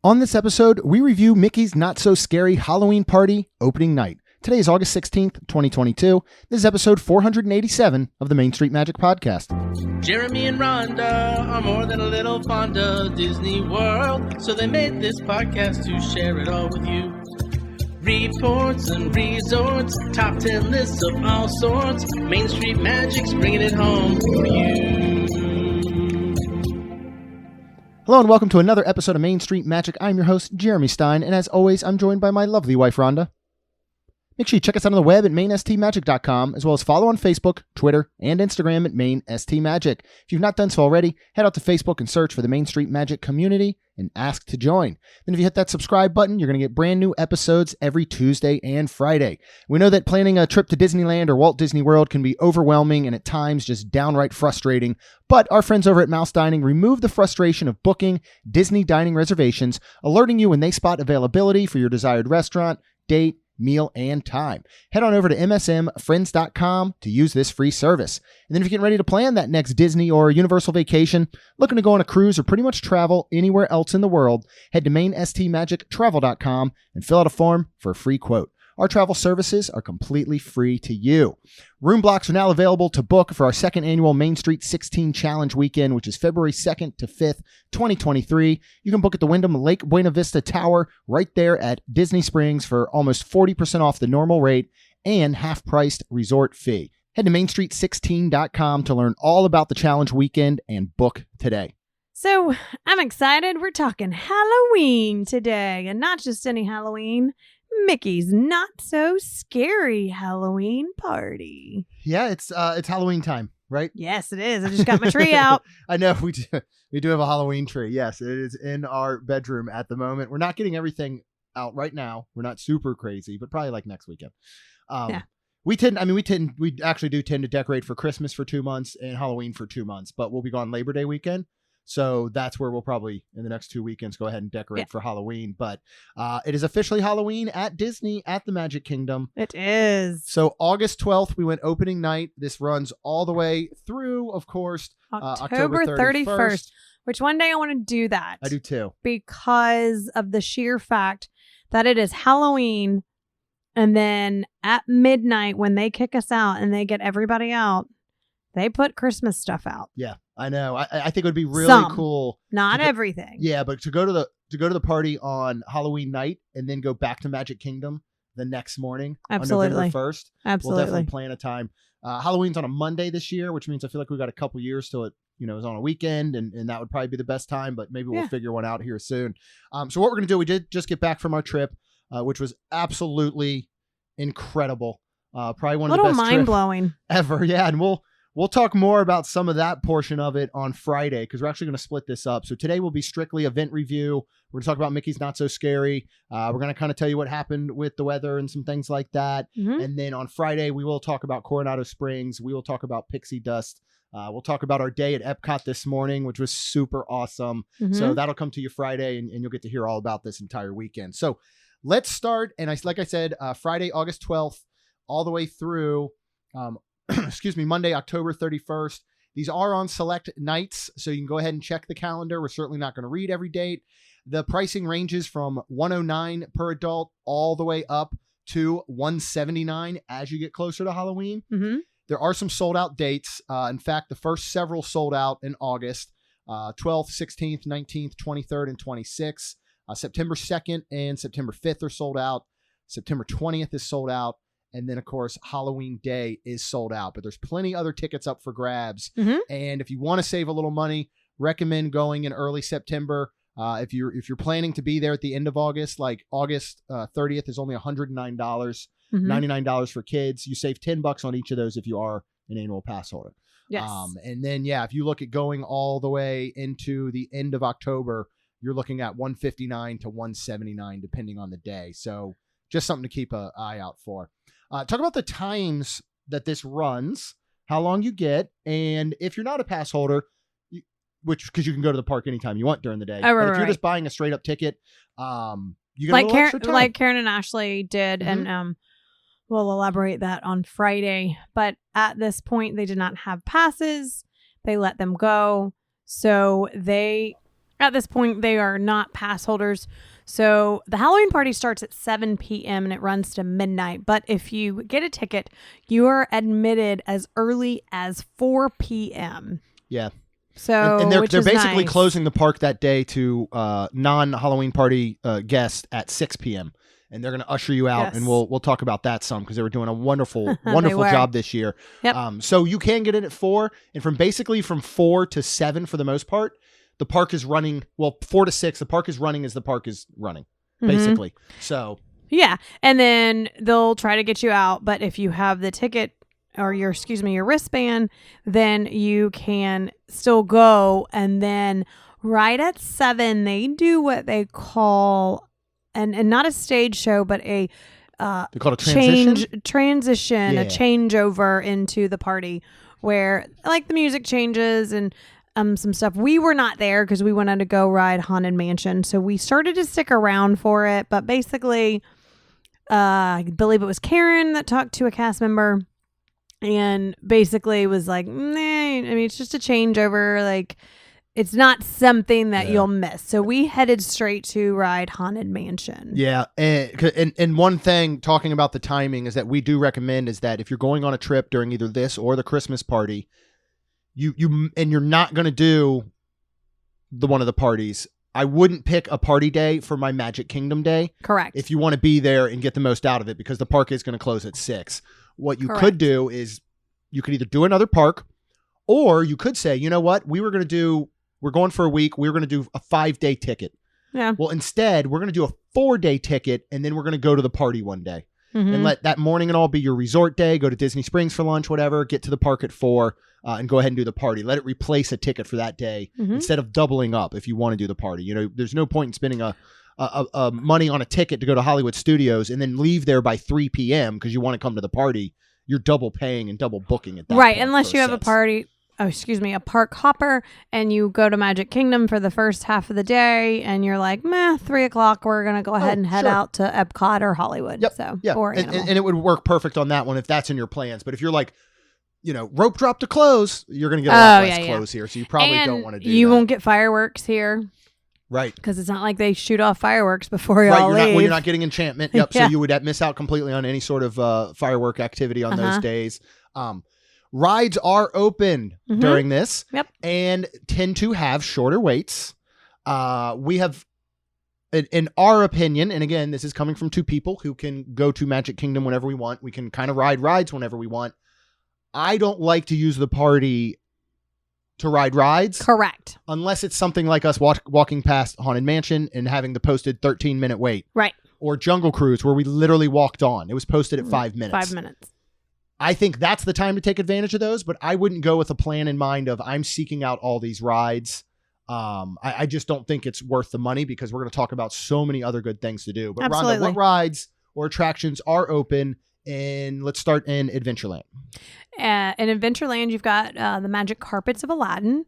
On this episode, we review Mickey's Not So Scary Halloween Party opening night. Today is August 16th, 2022. This is episode 487 of the Main Street Magic Podcast. Jeremy and Rhonda are more than a little fond of Disney World, so they made this podcast to share it all with you. Reports and resorts, top 10 lists of all sorts. Main Street Magic's bringing it home for you. Hello and welcome to another episode of Main Street Magic. I'm your host, Jeremy Stein, and as always, I'm joined by my lovely wife, Rhonda. Make sure you check us out on the web at mainstmagic.com, as well as follow on Facebook, Twitter, and Instagram at mainstmagic. If you've not done so already, head out to Facebook and search for the Main Street Magic community and ask to join. Then if you hit that subscribe button, you're going to get brand new episodes every Tuesday and Friday. We know that planning a trip to Disneyland or Walt Disney World can be overwhelming and at times just downright frustrating, but our friends over at Mouse Dining remove the frustration of booking Disney dining reservations, alerting you when they spot availability for your desired restaurant, date, meal, and time. Head on over to msmfriends.com to use this free service. And then if you're getting ready to plan that next Disney or Universal vacation, looking to go on a cruise or pretty much travel anywhere else in the world, head to mainstmagictravel.com and fill out a form for a free quote. Our travel services are completely free to you. Room blocks are now available to book for our second annual Main Street 16 Challenge weekend, which is February 2nd to 5th, 2023. You can book at the Wyndham Lake Buena Vista Tower right there at Disney Springs for almost 40% off the normal rate and half-priced resort fee. Head to mainstreet16.com to learn all about the challenge weekend and book today. So I'm excited. We're talking Halloween today, and not just any Halloween. Mickey's Not So Scary Halloween Party. Yeah, it's Halloween time, right? Yes, it is. I just got my tree out. I know we do have a Halloween tree. Yes, it is in our bedroom at the moment. We're not getting everything out right now. We're not super crazy, but probably like next weekend. Yeah. We actually do tend to decorate for Christmas for 2 months and Halloween for 2 months, but we'll be gone Labor Day weekend. So that's where we'll probably, in the next 2 weekends, go ahead and decorate for Halloween. But it is officially Halloween at Disney at the Magic Kingdom. It is. So August 12th, we went opening night. This runs all the way through, of course, October 31st. Which one day I want to do that. I do too. Because of the sheer fact that it is Halloween. And then at midnight, when they kick us out and they get everybody out, they put Christmas stuff out. Yeah, I know. I think it would be really cool. Not everything. Yeah, but to go to the party on Halloween night and then go back to Magic Kingdom the next morning on November 1st. Absolutely. We'll definitely plan a time. Halloween's on a Monday this year, which means I feel like we got a couple years till it, is on a weekend, and that would probably be the best time, but maybe we'll figure one out here soon. So what we're going to do, we did just get back from our trip, which was absolutely incredible. Probably one of the best mind-blowing ever. Yeah, and We'll talk more about some of that portion of it on Friday because we're actually going to split this up. So today will be strictly event review. We're going to talk about Mickey's Not So Scary. We're going to kind of tell you what happened with the weather and some things like that. Mm-hmm. And then on Friday, we will talk about Coronado Springs. We will talk about Pixie Dust. We'll talk about our day at Epcot this morning, which was super awesome. Mm-hmm. So that'll come to you Friday, and you'll get to hear all about this entire weekend. So let's start. And like I said, Friday, August 12th, all the way through Monday, October 31st. These are on select nights, so you can go ahead and check the calendar. We're certainly not going to read every date. The pricing ranges from $109 per adult all the way up to $179 as you get closer to Halloween. Mm-hmm. There are some sold out dates. In fact, the first several sold out in August, 12th, 16th, 19th, 23rd, and 26th. September 2nd and September 5th are sold out. September 20th is sold out. And then, of course, Halloween Day is sold out. But there's plenty other tickets up for grabs. Mm-hmm. And if you want to save a little money, recommend going in early September. If you're planning to be there at the end of August, like August 30th is only $109, mm-hmm. $99 for kids. You save $10 on each of those if you are an annual pass holder. Yes. And then, if you look at going all the way into the end of October, you're looking at $159 to $179, depending on the day. So just something to keep an eye out for. Talk about the times that this runs, how long you get, and if you're not a pass holder, because you can go to the park anytime you want during the day. Oh, right, but if you're just buying a straight up ticket, you get a little extra time. Like Karen and Ashley did, mm-hmm. and we'll elaborate that on Friday. But at this point, they did not have passes. They let them go. So At this point, they are not pass holders. So the Halloween party starts at 7 p.m. and it runs to midnight. But if you get a ticket, you are admitted as early as 4 p.m. Yeah. So and they're which is basically nice. closing the park that day to non-Halloween party guests at 6 p.m. And they're going to usher you out, Yes. and we'll talk about that some because they were doing a wonderful were. job this year. Yep. So you can get in at 4, and from 4 to 7 for the most part, the park is running. Well, 4 to 6, the park is running as the park is running, basically. So yeah, and then they'll try to get you out. But if you have the ticket or your wristband, then you can still go. And then right at 7, they do what they call and not a stage show, but a they call it a transition. transition, Yeah. a changeover into the party where like the music changes and some stuff. We were not there because we wanted to go ride Haunted Mansion, so we started to stick around for it. But basically, I believe it was Karen that talked to a cast member and basically was like, nah, I mean, it's just a changeover. Like, it's not something that you'll miss. So we headed straight to ride Haunted Mansion. Yeah, and one thing talking about the timing is that we do recommend is that if you're going on a trip during either this or the Christmas party, you're not going to do one of the parties, I wouldn't pick a party day for my Magic Kingdom day. Correct. If you want to be there and get the most out of it, because the park is going to close at 6. What you Correct. could do is you could either do another park, or you could say, you know what, we're going for a week. We're going to do a 5-day ticket. Yeah. Well, instead, we're going to do a 4-day ticket, and then we're going to go to the party one day. Mm-hmm. And let that morning and all be your resort day. Go to Disney Springs for lunch, whatever. Get to the park at 4 and go ahead and do the party. Let it replace a ticket for that day instead of doubling up if you want to do the party. You know, there's no point in spending a money on a ticket to go to Hollywood Studios and then leave there by 3 p.m. because you want to come to the party. You're double paying and double booking at that right, point unless for you have sets. a park hopper and you go to Magic Kingdom for the first half of the day and you're like, 3 o'clock, we're going to go ahead and head out to Epcot or Hollywood. Yep. So, yeah. or and Animal. it would work perfect on that one if that's in your plans. But if you're like, rope drop to close, you're going to get a lot less close here. So you probably don't want to do that. You won't get fireworks here. Right. Because it's not like they shoot off fireworks before y'all Right, leave. you're not getting enchantment. Yep. Yeah. So you would miss out completely on any sort of firework activity on those days. Rides are open during this and tend to have shorter waits. We have, in our opinion, and again, this is coming from two people who can go to Magic Kingdom whenever we want. We can kind of ride rides whenever we want. I don't like to use the party to ride rides. Correct. Unless it's something like us walking past Haunted Mansion and having the posted 13-minute wait. Right. Or Jungle Cruise, where we literally walked on. It was posted at 5 minutes. 5 minutes. I think that's the time to take advantage of those, but I wouldn't go with a plan in mind of I'm seeking out all these rides. I just don't think it's worth the money because we're going to talk about so many other good things to do. But Absolutely. Rhonda, what rides or attractions are open? And let's start in Adventureland. In Adventureland, you've got the Magic Carpets of Aladdin.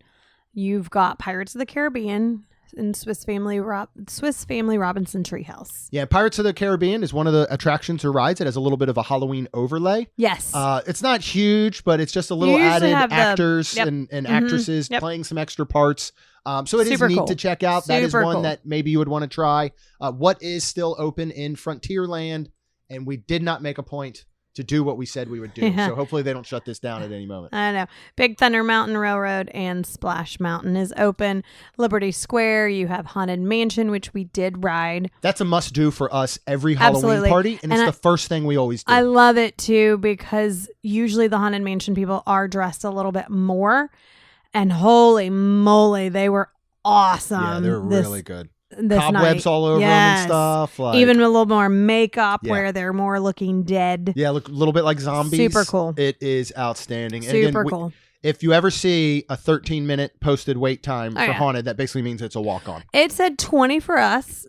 You've got Pirates of the Caribbean and Swiss Family Robinson Treehouse. Yeah, Pirates of the Caribbean is one of the attractions or rides that has a little bit of a Halloween overlay. Yes. It's not huge, but it's just a little You usually added have actors and actresses playing some extra parts. So it is Super neat cool. to check out. That is Super one cool. that maybe you would want to try. What is still open in Frontierland, and we did not make a point to do what we said we would do. Yeah. So hopefully they don't shut this down at any moment. I know. Big Thunder Mountain Railroad and Splash Mountain is open. Liberty Square, you have Haunted Mansion, which we did ride. That's a must do for us every Halloween Absolutely. party, and it's And the first thing we always do. I love it too because usually the Haunted Mansion people are dressed a little bit more. And holy moly, they were awesome. Yeah, they're really good. This Cobwebs night. all over them and stuff. Like, Even a little more makeup Yeah. where they're more looking dead. yeah, look a little bit like zombies. Super cool. It is outstanding. And Super again, cool. If you ever see a 13-minute posted wait time for yeah. Haunted, that basically means it's a walk-on. It said 20 for us.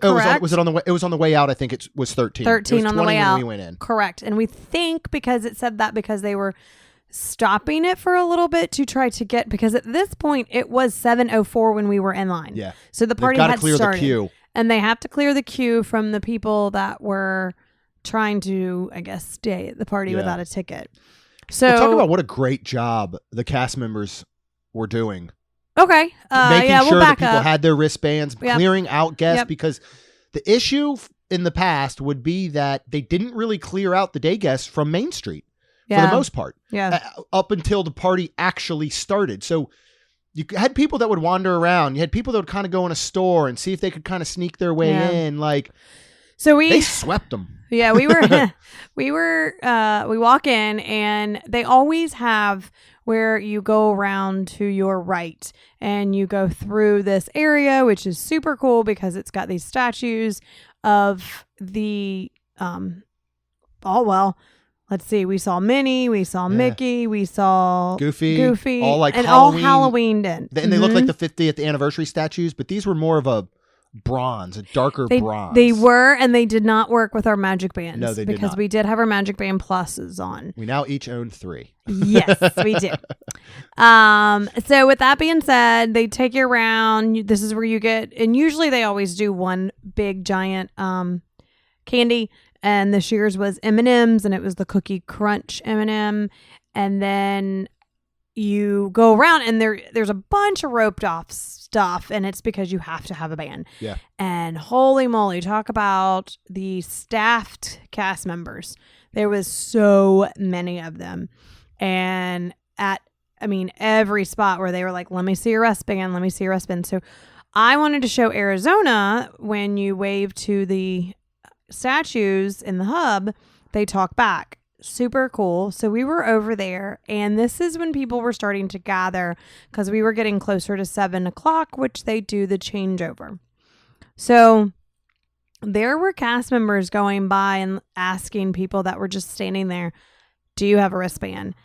Oh, Correct. was it on the way? It was on the way out. I think it was 13. 13 It was on the 20 way when out. we went in. Correct. And we think because it said that because they were stopping it for a little bit to try to get, because at this point it was 7:04 when we were in line. Yeah. So the party They've got had to clear started. the queue. And they have to clear the queue from the people that were trying to, I guess, stay at the party Yeah. without a ticket. So Well, talk about what a great job the cast members were doing Okay. Making yeah, sure we'll that back people up. had their wristbands, Yep. clearing out guests, Yep. because the issue in the past would be that they didn't really clear out the day guests from Main Street for the most part, Yeah. up until the party actually started. So you had people that would wander around. You had people that would kind of go in a store and see if they could kind of sneak their way Yeah. in. Like, So they swept them. Yeah, we walk in and they always have where you go around to your right and you go through this area, which is super cool because it's got these statues of the, let's see. We saw Minnie, we saw Mickey, we saw Goofy, all like and Halloween, all Halloweened in. And they look like the 50th anniversary statues, but these were more of a bronze, a darker bronze. They were, and they did not work with our magic bands. No, they did because not. we did have our magic band pluses on. We now each own 3. Yes, we do. So with that being said, they take you around. This is where you get, and usually they always do one big giant candy. And this year's was M&M's, and it was the Cookie Crunch M&M. And then you go around, and there's a bunch of roped off stuff, and it's because you have to have a band. Yeah. And holy moly, talk about the staffed cast members. There was so many of them. And every spot where they were like, let me see your wristband, let me see your wristband. So I wanted to show Arizona, when you wave to the statues in the hub, they talk back. Super cool. So we were over there, and this is when people were starting to gather because we were getting closer to 7:00, which they do the changeover. So there were cast members going by and asking people that were just standing there, do you have a wristband?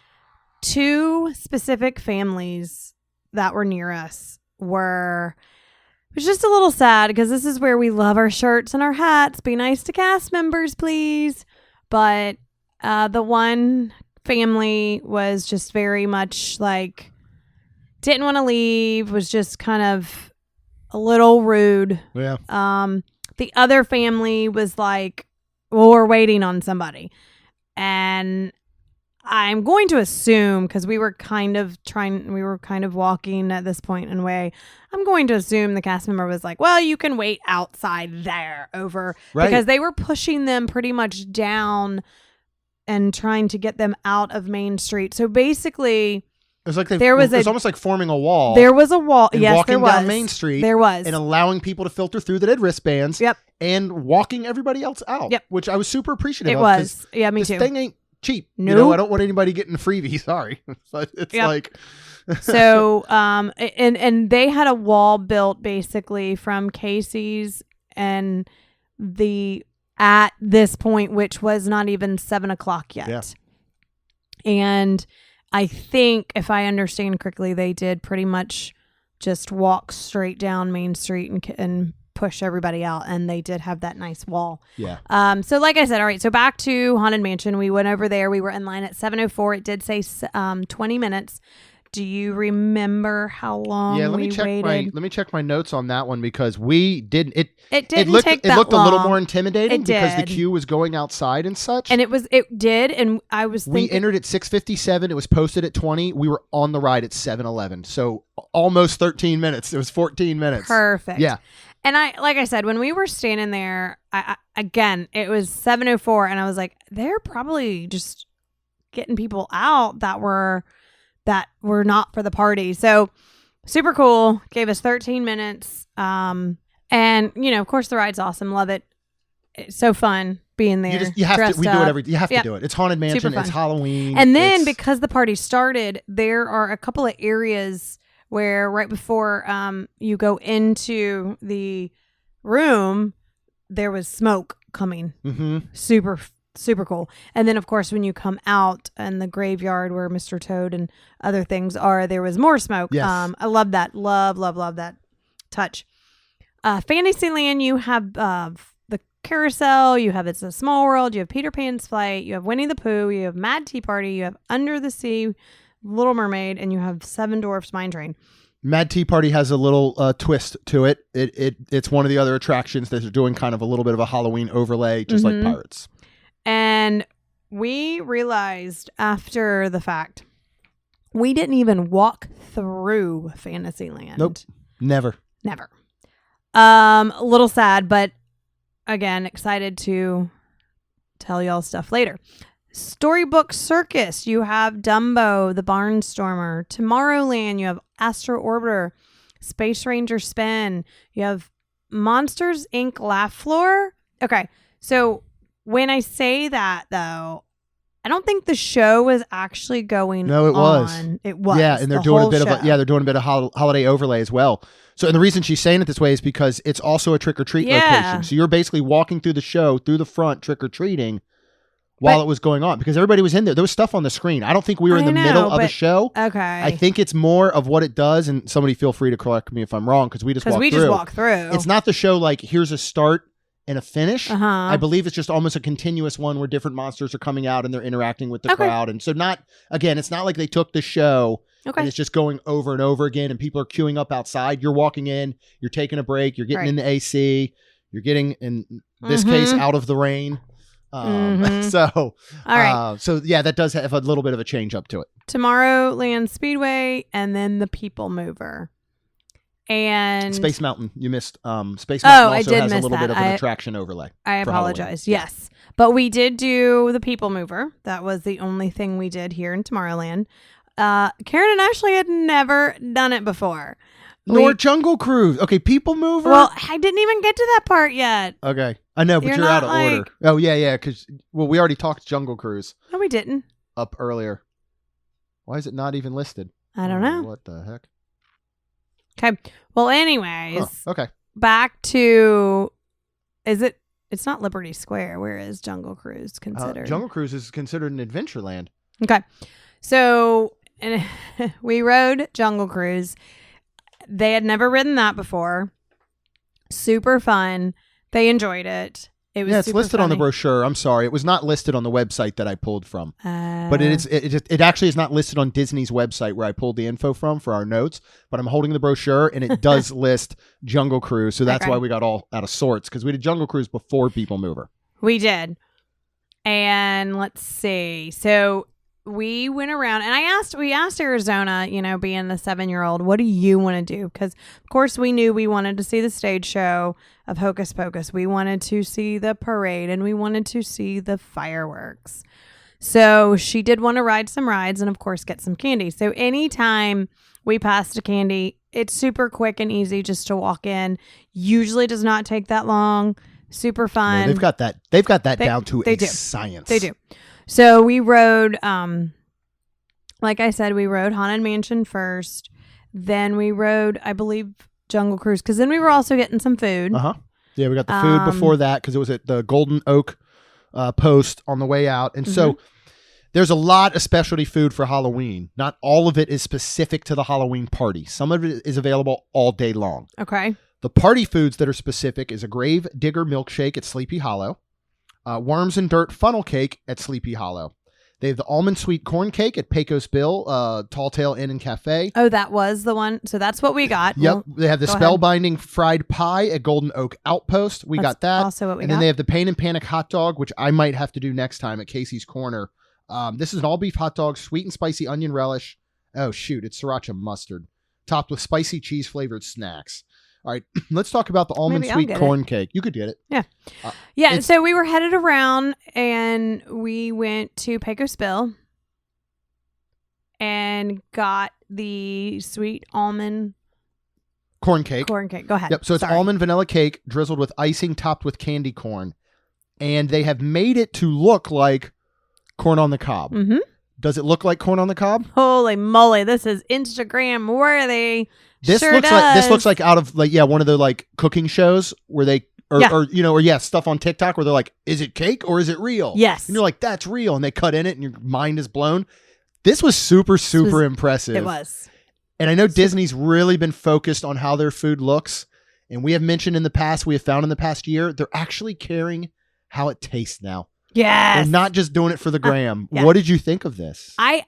2 specific families that were near us it was just a little sad because this is where we love our shirts and our hats. Be nice to cast members, please. But the one family was just very much like, didn't want to leave, was just kind of a little rude. Yeah. The other family was like, well, we're waiting on somebody. And I'm going to assume, because we were kind of walking at this point in a way, I'm going to assume the cast member was like, well, you can wait outside there over. Right. Because they were pushing them pretty much down and trying to get them out of Main Street. So basically, It was like it's almost like forming a wall. There was a wall. And Yes, walking there was. down Main Street. There was. And allowing people to filter through that had wristbands. Yep. And walking everybody else out. Yep. Which I was super appreciative It of. was. Yeah, me this too. thing ain't cheap. No. You know, I don't want anybody getting a freebie. Sorry. But it's like... So, and they had a wall built basically from Casey's and at this point, which was not even 7:00 yet. Yeah. And I think, if I understand correctly, they did pretty much just walk straight down Main Street and push everybody out. And they did have that nice wall. Yeah. So like I said, all right. So back to Haunted Mansion. We went over there. We were in line at 7:04. It did say 20 minutes. Do you remember how long let we waited? me check my notes on that one, because we didn't. It didn't looked, take it that looked long. a little more intimidating It because the did. queue was going outside and such. And it did. And I was we thinking, entered at 6:57. It was posted at 20. We were on the ride at 7:11. So almost 13 minutes. It was 14 minutes. Perfect. Yeah. And like I said, when we were standing there, again, it was 7:04, and I was like, they're probably just getting people out that were not for the party. So super cool. Gave us 13 minutes. And of course the ride's awesome. Love it. It's so fun being there. You have to. We do it every. You have to do it. It's Haunted Mansion. Super fun. It's Halloween. And then because the party started, there are a couple of areas where right before you go into the room, there was smoke coming. Mm-hmm. Super cool. And then, of course, when you come out in the graveyard where Mr. Toad and other things are, there was more smoke. Yes. I love that. Love that touch. Fantasyland, you have the carousel. You have It's a Small World. You have Peter Pan's Flight. You have Winnie the Pooh. You have Mad Tea Party. You have Under the Sea, Little Mermaid, and you have Seven Dwarfs Mine Train. Mad Tea Party has a little twist to it. It's one of the other attractions that are doing kind of a little bit of a Halloween overlay, just like Pirates. And we realized after the fact, We didn't even walk through Fantasyland. Nope. Never. Never. A little sad, but again, excited to tell y'all stuff later. Storybook Circus. You have Dumbo, the Barnstormer. Tomorrowland. You have Astro Orbiter, Space Ranger Spin. You have Monsters Inc. Laugh Floor. Okay, so when I say that though, I don't think the show was actually going. No, it was. It was. Yeah, and they're doing a bit of they're doing a bit of holiday overlay as well. So, and the reason she's saying it this way is because it's also a trick or treat location. So you're basically walking through the show through the front trick or treating while it was going on, because everybody was in there. There was stuff on the screen. I don't think we were in the middle of a show. Okay. I think it's more of what it does, and somebody feel free to correct me if I'm wrong, because we just walk through. It's not the show like here's a start and a finish. I believe it's just almost a continuous one where different monsters are coming out and they're interacting with the crowd. And so it's not like they took the show and it's just going over and over again and people are queuing up outside. You're walking in, you're taking a break, you're getting in the AC, you're getting, in this case, out of the rain. So that does have a little bit of a change up to it. Tomorrowland Speedway, and then the People Mover. And Space Mountain, you missed. Space Mountain also has a little bit of an attraction overlay. I apologize. Yes, but we did do the People Mover. That was the only thing we did here in Tomorrowland. Karen and Ashley had never done it before. Nor Jungle Cruise. Okay, People Mover. Well, I didn't even get to that part yet. Okay, I know, but you're out of order. Oh yeah, because we already talked Jungle Cruise. No, we didn't. Up earlier. Why is it not even listed? I don't know. What the heck? Okay. Well, anyways. Okay. Back to, it's not Liberty Square. Where is Jungle Cruise considered? Jungle Cruise is considered an Adventureland. Okay. So we rode Jungle Cruise. They had never ridden that before. Super fun. They enjoyed it. It was it's listed on the brochure. I'm sorry. It was not listed on the website that I pulled from. But it actually is not listed on Disney's website where I pulled the info from for our notes. But I'm holding the brochure and it does list Jungle Cruise. So that's why we got all out of sorts, because we did Jungle Cruise before People Mover. We did. And let's see. So we went around and we asked Arizona, being the 7-year-old, what do you want to do? Because of course we knew we wanted to see the stage show of Hocus Pocus. We wanted to see the parade and we wanted to see the fireworks. So she did want to ride some rides and of course get some candy. So anytime we passed a candy, it's super quick and easy just to walk in. Usually does not take that long. Super fun. No, they've got that down to a science. They do. So we rode, like I said, we rode Haunted Mansion first. Then we rode, I believe, Jungle Cruise, because then we were also getting some food. Yeah, we got the food before that because it was at the Golden Oak Post on the way out. And so there's a lot of specialty food for Halloween. Not all of it is specific to the Halloween party. Some of it is available all day long. Okay. The party foods that are specific is a Grave Digger milkshake at Sleepy Hollow. Worms and Dirt funnel cake at Sleepy Hollow. They have the almond sweet corn cake at Pecos Bill, Tall Tale Inn and Cafe. Oh, that was the one. So that's what we got. Yep. They have the spellbinding fried pie at Golden Oak Outpost. We got that. Also what we got. And then they have the Pain and Panic hot dog, which I might have to do next time at Casey's Corner. This is an all beef hot dog, sweet and spicy onion relish. Oh, shoot. It's sriracha mustard, topped with spicy cheese flavored snacks. All right, let's talk about the almond sweet corn cake. You could get it. Yeah. So we were headed around and we went to Pecos Bill and got the sweet almond corn cake. Go ahead. Yep. So it's almond vanilla cake drizzled with icing topped with candy corn. And they have made it to look like corn on the cob. Mm-hmm. Does it look like corn on the cob? Holy moly. This is Instagram worthy. This looks like out of one of the cooking shows where they or stuff on TikTok where they're like, is it cake or is it real? Yes. And you're like, that's real, and they cut in it and your mind is blown. This was super impressive. It was. And I know Disney's really been focused on how their food looks, and we have found in the past year, they're actually caring how it tastes now. Yes. They're not just doing it for the gram. Yeah. What did you think of this? I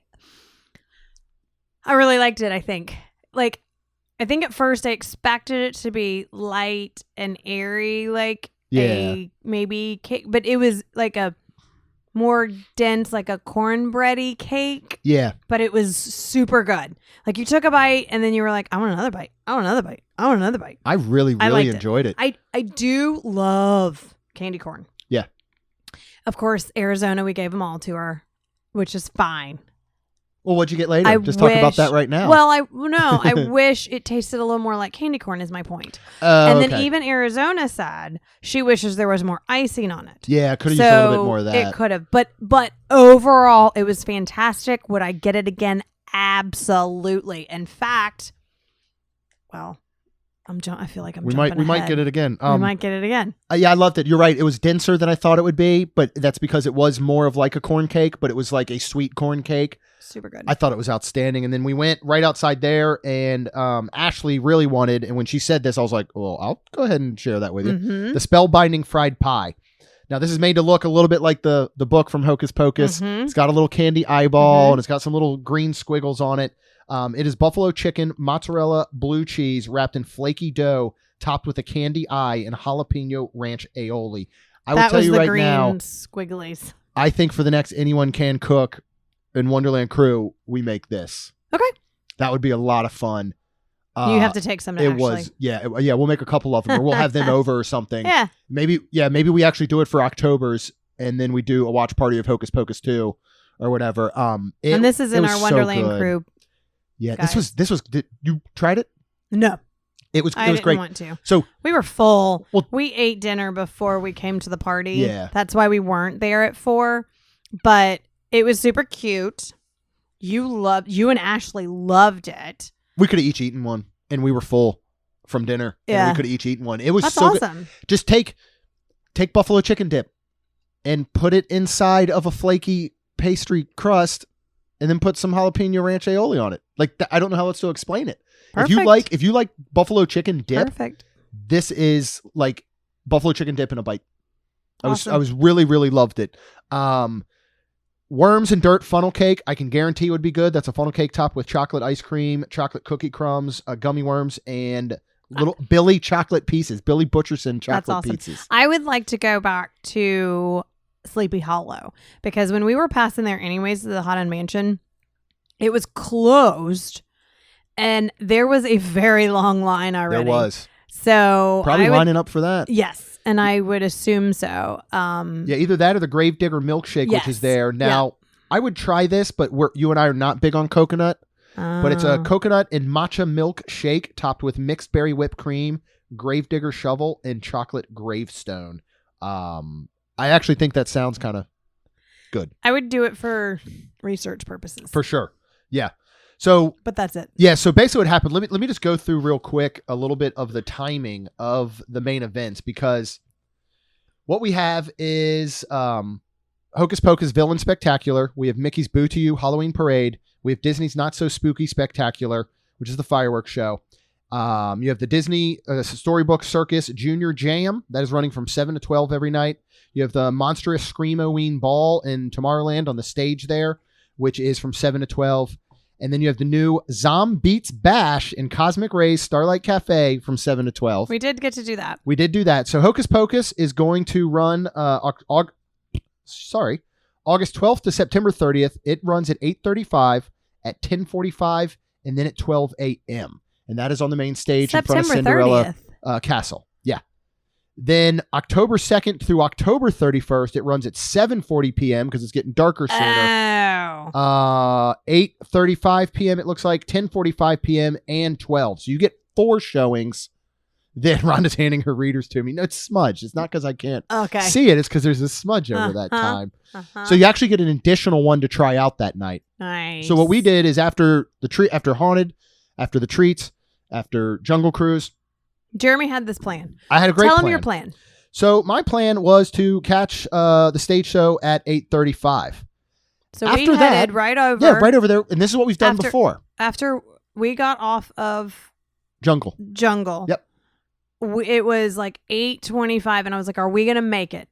really liked it, I think. I think at first I expected it to be light and airy, maybe cake, but it was like a more dense, like a cornbready cake. Yeah. But it was super good. Like you took a bite and then you were like, I want another bite. I want another bite. I want another bite. I really enjoyed it. I do love candy corn. Yeah. Of course, Arizona, we gave them all to her, which is fine. Well, what'd you get later? Talk about that right now. Well, I wish it tasted a little more like candy corn is my point. Then even Arizona said she wishes there was more icing on it. Yeah, could have used a little bit more of that. It could have. But overall, it was fantastic. Would I get it again? Absolutely. In fact, well, I feel like I'm jumping ahead. We might get it again. We might get it again. Yeah, I loved it. You're right. It was denser than I thought it would be, but that's because it was more of like a corn cake, but it was like a sweet corn cake. Super good. I thought it was outstanding. And then we went right outside there, and Ashley really wanted, and when she said this, I was like, well, I'll go ahead and share that with you. Mm-hmm. The Spellbinding Fried Pie. Now, this is made to look a little bit like the book from Hocus Pocus. Mm-hmm. It's got a little candy eyeball, and it's got some little green squiggles on it. It is buffalo chicken, mozzarella, blue cheese, wrapped in flaky dough, topped with a candy eye and jalapeno ranch aioli. I will tell you right now, squigglies. I think for the next Anyone Can Cook in Wonderland Crew, we make this. Okay. That would be a lot of fun. You have to take some to Ashley. We'll make a couple of them, or we'll have them over or something. Yeah. Maybe we actually do it for October's, and then we do a watch party of Hocus Pocus 2 or whatever. And this is in our Wonderland Crew. Yeah, guys. this was. Did you tried it? No. It was I didn't great. Want to. So we were full. Well, we ate dinner before we came to the party. Yeah. That's why we weren't there at 4. But it was super cute. You and Ashley loved it. We could have each eaten one, and we were full from dinner. Yeah. And we could have each eaten one. It was That's so awesome. good. Just take buffalo chicken dip and put it inside of a flaky pastry crust, and then put some jalapeno ranch aioli on it. Like I don't know how else to explain it. Perfect. If you like buffalo chicken dip, perfect. This is like buffalo chicken dip in a bite. Awesome. I was really, really loved it. Worms and dirt funnel cake, I can guarantee would be good. That's a funnel cake topped with chocolate ice cream, chocolate cookie crumbs, gummy worms, and little Billy chocolate pieces. Billy Butcherson chocolate That's awesome. pieces. I would like to go back to Sleepy Hollow because when we were passing there anyways to the Haunted Mansion, it was closed and there was a very long line already. There was. So probably lining up for that. Yes. And I would assume so. Yeah, either that or the Gravedigger milkshake, which is there. Now, I would try this, but you and I are not big on coconut. But it's a coconut and matcha milk shake topped with mixed berry whipped cream, Gravedigger shovel, and chocolate gravestone. I actually think that sounds kind of good. I would do it for research purposes. For sure. Yeah. So, but that's it. Yeah. So basically what happened, let me just go through real quick a little bit of the timing of the main events, because what we have is Hocus Pocus Villain Spectacular. We have Mickey's Boo to You Halloween Parade. We have Disney's Not So Spooky Spectacular, which is the fireworks show. You have the Disney Storybook Circus Junior Jam. That is running from 7 to 12 every night. You have the Monstrous Screamoween Ball in Tomorrowland on the stage there, which is from 7 to 12. And then you have the new Zom Beats Bash in Cosmic Rays Starlight Cafe from 7 to 12. We did get to do that. We did do that. So Hocus Pocus is going to run August 12th to September 30th. It runs at 8:35, at 10:45, and then at 12 a.m. And that is on the main stage September in front of Cinderella Castle. Yeah. Then October 2nd through October 31st, it runs at 7:40 p.m. because it's getting darker sooner. Oh. 8:35 p.m. it looks like, 10:45 p.m. and 12. So you get 4 showings. Then Rhonda's handing her readers to me. No, it's smudged. It's not because I can't see it. It's because there's a smudge over that time. So you actually get an additional one to try out that night. Nice. So what we did is after Haunted, after the treats, after Jungle Cruise, Jeremy had this plan. I had a great plan. plan. Tell him your plan. So my plan was to catch the stage show at 8:35. So after we headed right over. Yeah, right over there. And this is what we've done before. After we got off of Jungle. Yep. It was like 8:25 and I was like, are we going to make it?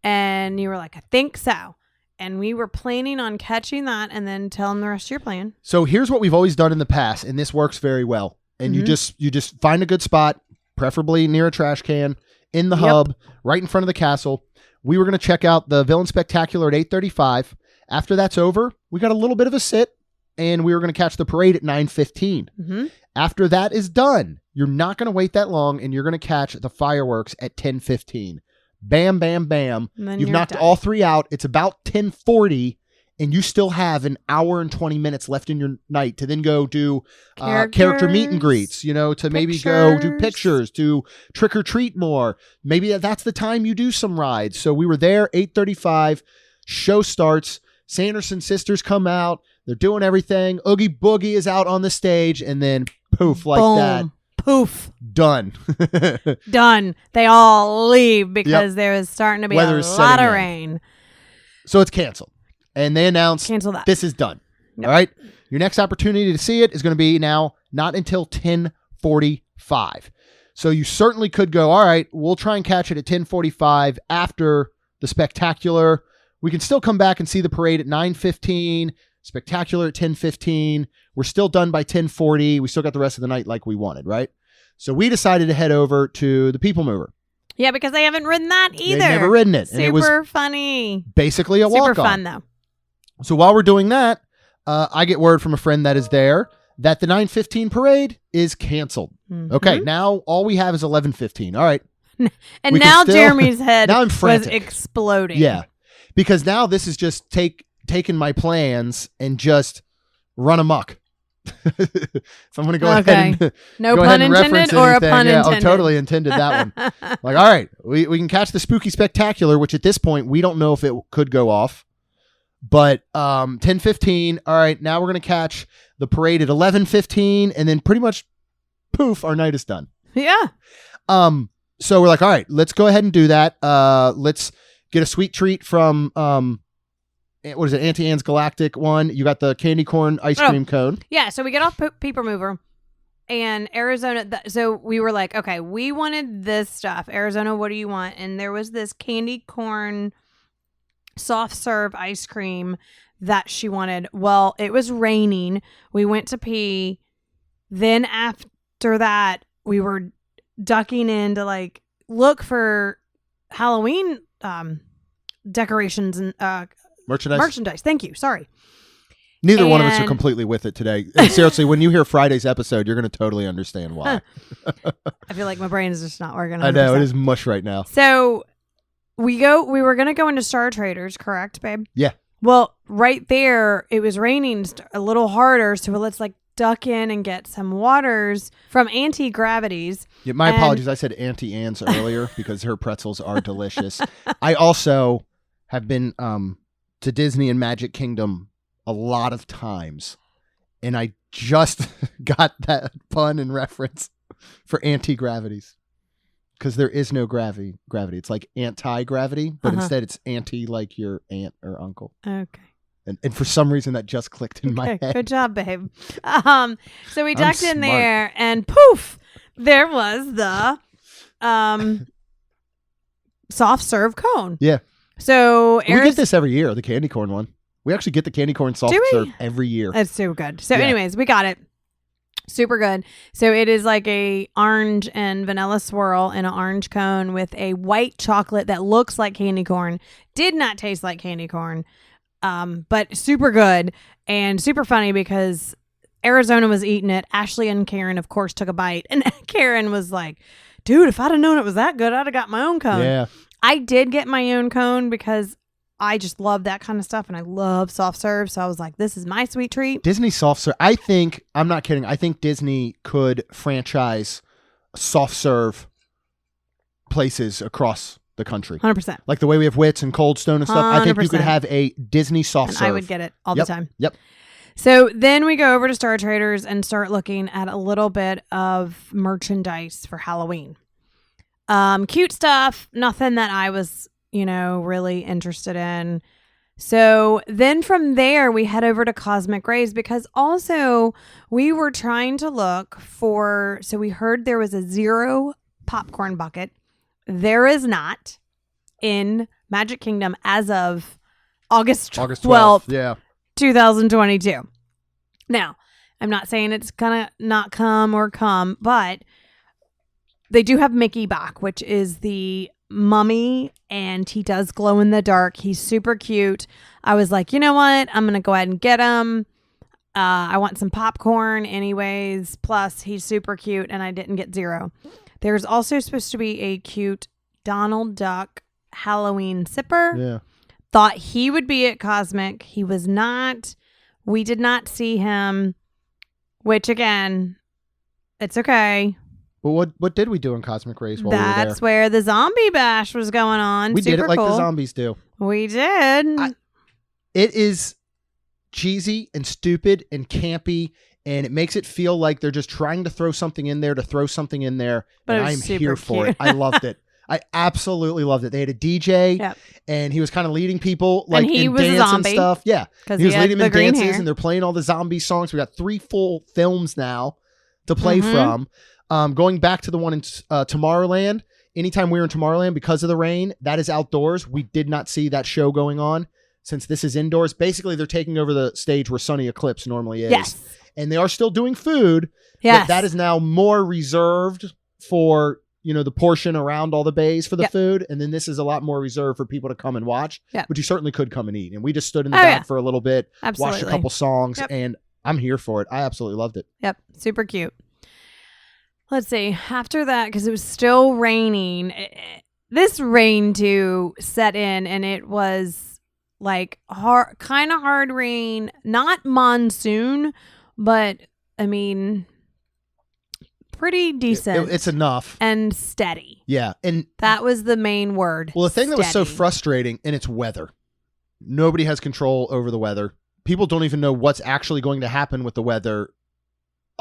And you were like, I think so. And we were planning on catching that and then telling the rest of your plan. So here's what we've always done in the past, and this works very well. And you just find a good spot, preferably near a trash can, in the hub, right in front of the castle. we were going to check out the Villain Spectacular at 8:35. After that's over, we got a little bit of a sit, and we were going to catch the parade at 9:15. Mm-hmm. After that is done, you're not going to wait that long, and you're going to catch the fireworks at 10:15. Bam, bam, bam. You've knocked all three out. It's about 10:40, and you still have an hour and 20 minutes left in your night to then go do character meet and greets, to maybe go do pictures, to trick or treat more. Maybe that's the time you do some rides. So we were there, 8:35, show starts. Sanderson sisters come out. They're doing everything. Oogie Boogie is out on the stage, and then poof, like Boom. that. Poof. Done. Done. They all leave because there was starting to be Weather a is lot setting of in. rain. So it's canceled. And they announced Cancel that. this is done. Yep. All right. Your next opportunity to see it is going to be now not until 10:45. So you certainly could go, all right, we'll try and catch it at 10:45 after the spectacular. We can still come back and see the parade at 9:15, spectacular at 10:15. We're still done by 10:40. We still got the rest of the night like we wanted, right? So we decided to head over to the People Mover. Yeah, because they haven't ridden that either. They've never ridden it. Super And it was funny. basically a walk-on. Super fun, though. So while we're doing that, I get word from a friend that is there that the 9:15 parade is canceled. Mm-hmm. Okay, now all we have is 11:15. All right. And We can now still- Jeremy's head now I'm was frantic. exploding. Yeah. Because now this is just taking my plans and just run amok. So I'm going to go ahead and No go pun ahead and intended reference or a anything. pun Yeah, intended? Oh, totally intended that one. Like, all right, we can catch the Spooky Spectacular, which at this point we don't know if it could go off. But 10:15. All right, now we're going to catch the parade at 11:15, and then pretty much poof, our night is done. Yeah. So we're like, all right, let's go ahead and do that. Let's get a sweet treat from what is it, Auntie Anne's Galactic one. You got the candy corn ice cream cone. Yeah, so we get off People Mover and Arizona. So we were like, okay, we wanted this stuff. Arizona, what do you want? And there was this candy corn soft serve ice cream that she wanted. Well, it was raining. We went to pee. Then after that, we were ducking in to look for Halloween decorations and merchandise. Thank you. Sorry. Neither one of us are completely with it today. And seriously, when you hear Friday's episode, you're going to totally understand why. I feel like my brain is just not working. 100%. I know, it is mush right now. So we were going to go into Star Traders, correct, babe? Yeah. Well, right there, it was raining a little harder. So let's duck in and get some waters from Anti-Gravities. Yeah, my apologies. I said Auntie Anne's earlier because her pretzels are delicious. I also have been to Disney and Magic Kingdom a lot of times, and I just got that pun and reference for Anti-Gravities because there is no gravity. It's like anti-gravity, but instead it's anti, like your aunt or uncle. Okay. And for some reason that just clicked in my head. Good job, babe. So we ducked in there, and poof, there was the soft serve cone. Yeah. So we get this every year, the candy corn one. We actually get the candy corn soft serve every year. That's so good. So anyways, we got it. Super good. So it is like a orange and vanilla swirl in an orange cone with a white chocolate that looks like candy corn. Did not taste like candy corn. But super good and super funny because Arizona was eating it. Ashley and Karen, of course, took a bite. And Karen was like, dude, if I'd have known it was that good, I'd have got my own cone. Yeah. I did get my own cone because I just love that kind of stuff and I love soft serve. So I was like, this is my sweet treat. Disney soft serve. I'm not kidding. I think Disney could franchise soft serve places across the country. 100%. Like the way we have Wits and Cold Stone and stuff. I think you could 100%. have a Disney soft And serve. I would get it all the time. Yep. So then we go over to Star Traders and start looking at a little bit of merchandise for Halloween. Cute stuff, nothing that I was, really interested in. So then from there, we head over to Cosmic Rays because also we were trying to look for, so we heard there was a 0 popcorn bucket. There is not in Magic Kingdom as of August 12th. Yeah. 2022. Now, I'm not saying it's gonna not come, but they do have Mickey back, which is the mummy, and he does glow in the dark. He's super cute. I was like, you know what? I'm going to go ahead and get him. I want some popcorn anyways. Plus, he's super cute, and I didn't get zero. There's also supposed to be a cute Donald Duck Halloween sipper. Yeah. Thought he would be at Cosmic. He was not. We did not see him, which again, it's okay. Well, what did we do in Cosmic Race while we were there? That's where the zombie bash was going on. We Super did it like cool. the zombies do. We did. It is cheesy and stupid and campy, and it makes it feel like they're just trying to throw something in there to throw something in there. But and it I'm was super here for cute. it. I loved it. I absolutely loved it. They had a DJ, Yep. and he was kind of leading people like And he in was a dance and zombie, stuff. Yeah, 'cause he was he had leading them the in green dances, hair. and they're playing all the zombie songs. We got 3 full films now to play Mhm. from. Going back to the one in Tomorrowland. Anytime we were in Tomorrowland, because of the rain, that is outdoors. We did not see that show going on. Since this is indoors, basically they're taking over the stage where Sunny Eclipse normally is. Yes. And they are still doing food. Yes. But that is now more reserved for, the portion around all the bays for the Yep. food. And then this is a lot more reserved for people to come and watch, Yep. but you certainly could come and eat. And we just stood in the Oh, back yeah. for a little bit, Absolutely. watched a couple songs, Yep. and I'm here for it. I absolutely loved it. Yep. Super cute. Let's see. After that, because it was still raining, this rain too set in, and it was like kind of hard rain, not monsoon, but I mean, pretty decent. It's enough. And steady. Yeah. And That was the main word. well, the thing that was so steady. frustrating, and it's weather. Nobody has control over the weather. People don't even know what's actually going to happen with the weather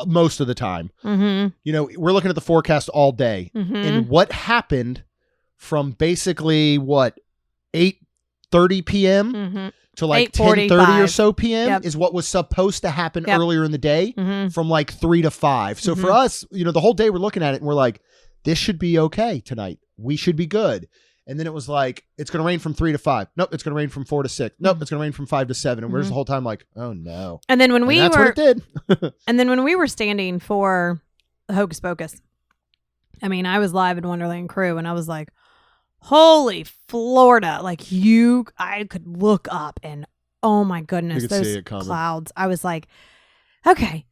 most of the time. Mm-hmm. We're looking at the forecast all day. Mm-hmm. And what happened from basically 8:30 p.m. Mm-hmm. to like 8:45. 10:30 or so p.m. Yep. is what was supposed to happen Yep. earlier in the day Mm-hmm. from like 3 to 5. So for us, the whole day we're looking at it and we're like, this should be okay tonight. We should be good. And then it was like, it's going to rain from 3 to 5. Nope, it's going to rain from 4 to 6. Nope, it's going to rain from 5 to 7. And we're just the whole time like, oh no. And then when And we that's were what it did. And then when we were standing for the Hocus Pocus, I mean, I was live in Wonderland Crew, and I was like, holy Florida. Like, I could look up, and oh my goodness, You could see those it coming. clouds. I was like, okay.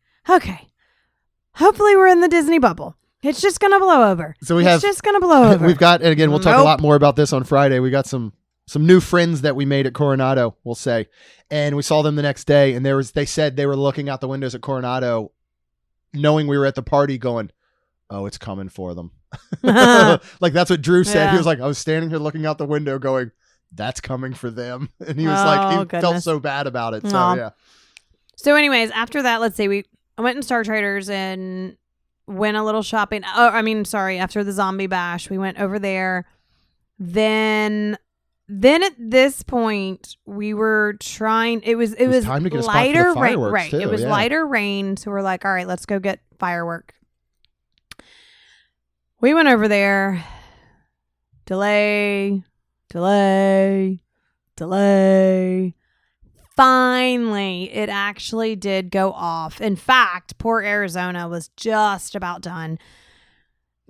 Hopefully we're in the Disney bubble. It's just going to blow over. So we it's have- just going to blow over. We've got, and again, we'll talk a Nope. lot more about this on Friday. We got some new friends that we made at Coronado, we'll say. And we saw them the next day, and they said they were looking out the windows at Coronado, knowing we were at the party going, oh, it's coming for them. Like that's what Drew said. Yeah. He was like, I was standing here looking out the window going, that's coming for them. And he was Oh, like, he felt goodness. so bad about it. So Aw. yeah. So anyways, after that, let's see, I went in Star Traders and went a little shopping. After the zombie bash, we went over there. Then at this point, we were trying, it was time to get a spot for the lighter rain. fireworks, Right. too, It was yeah. lighter rain. So we're like, all right, let's go get firework. We went over there. Delay. Finally, it actually did go off. In fact, poor Arizona was just about done.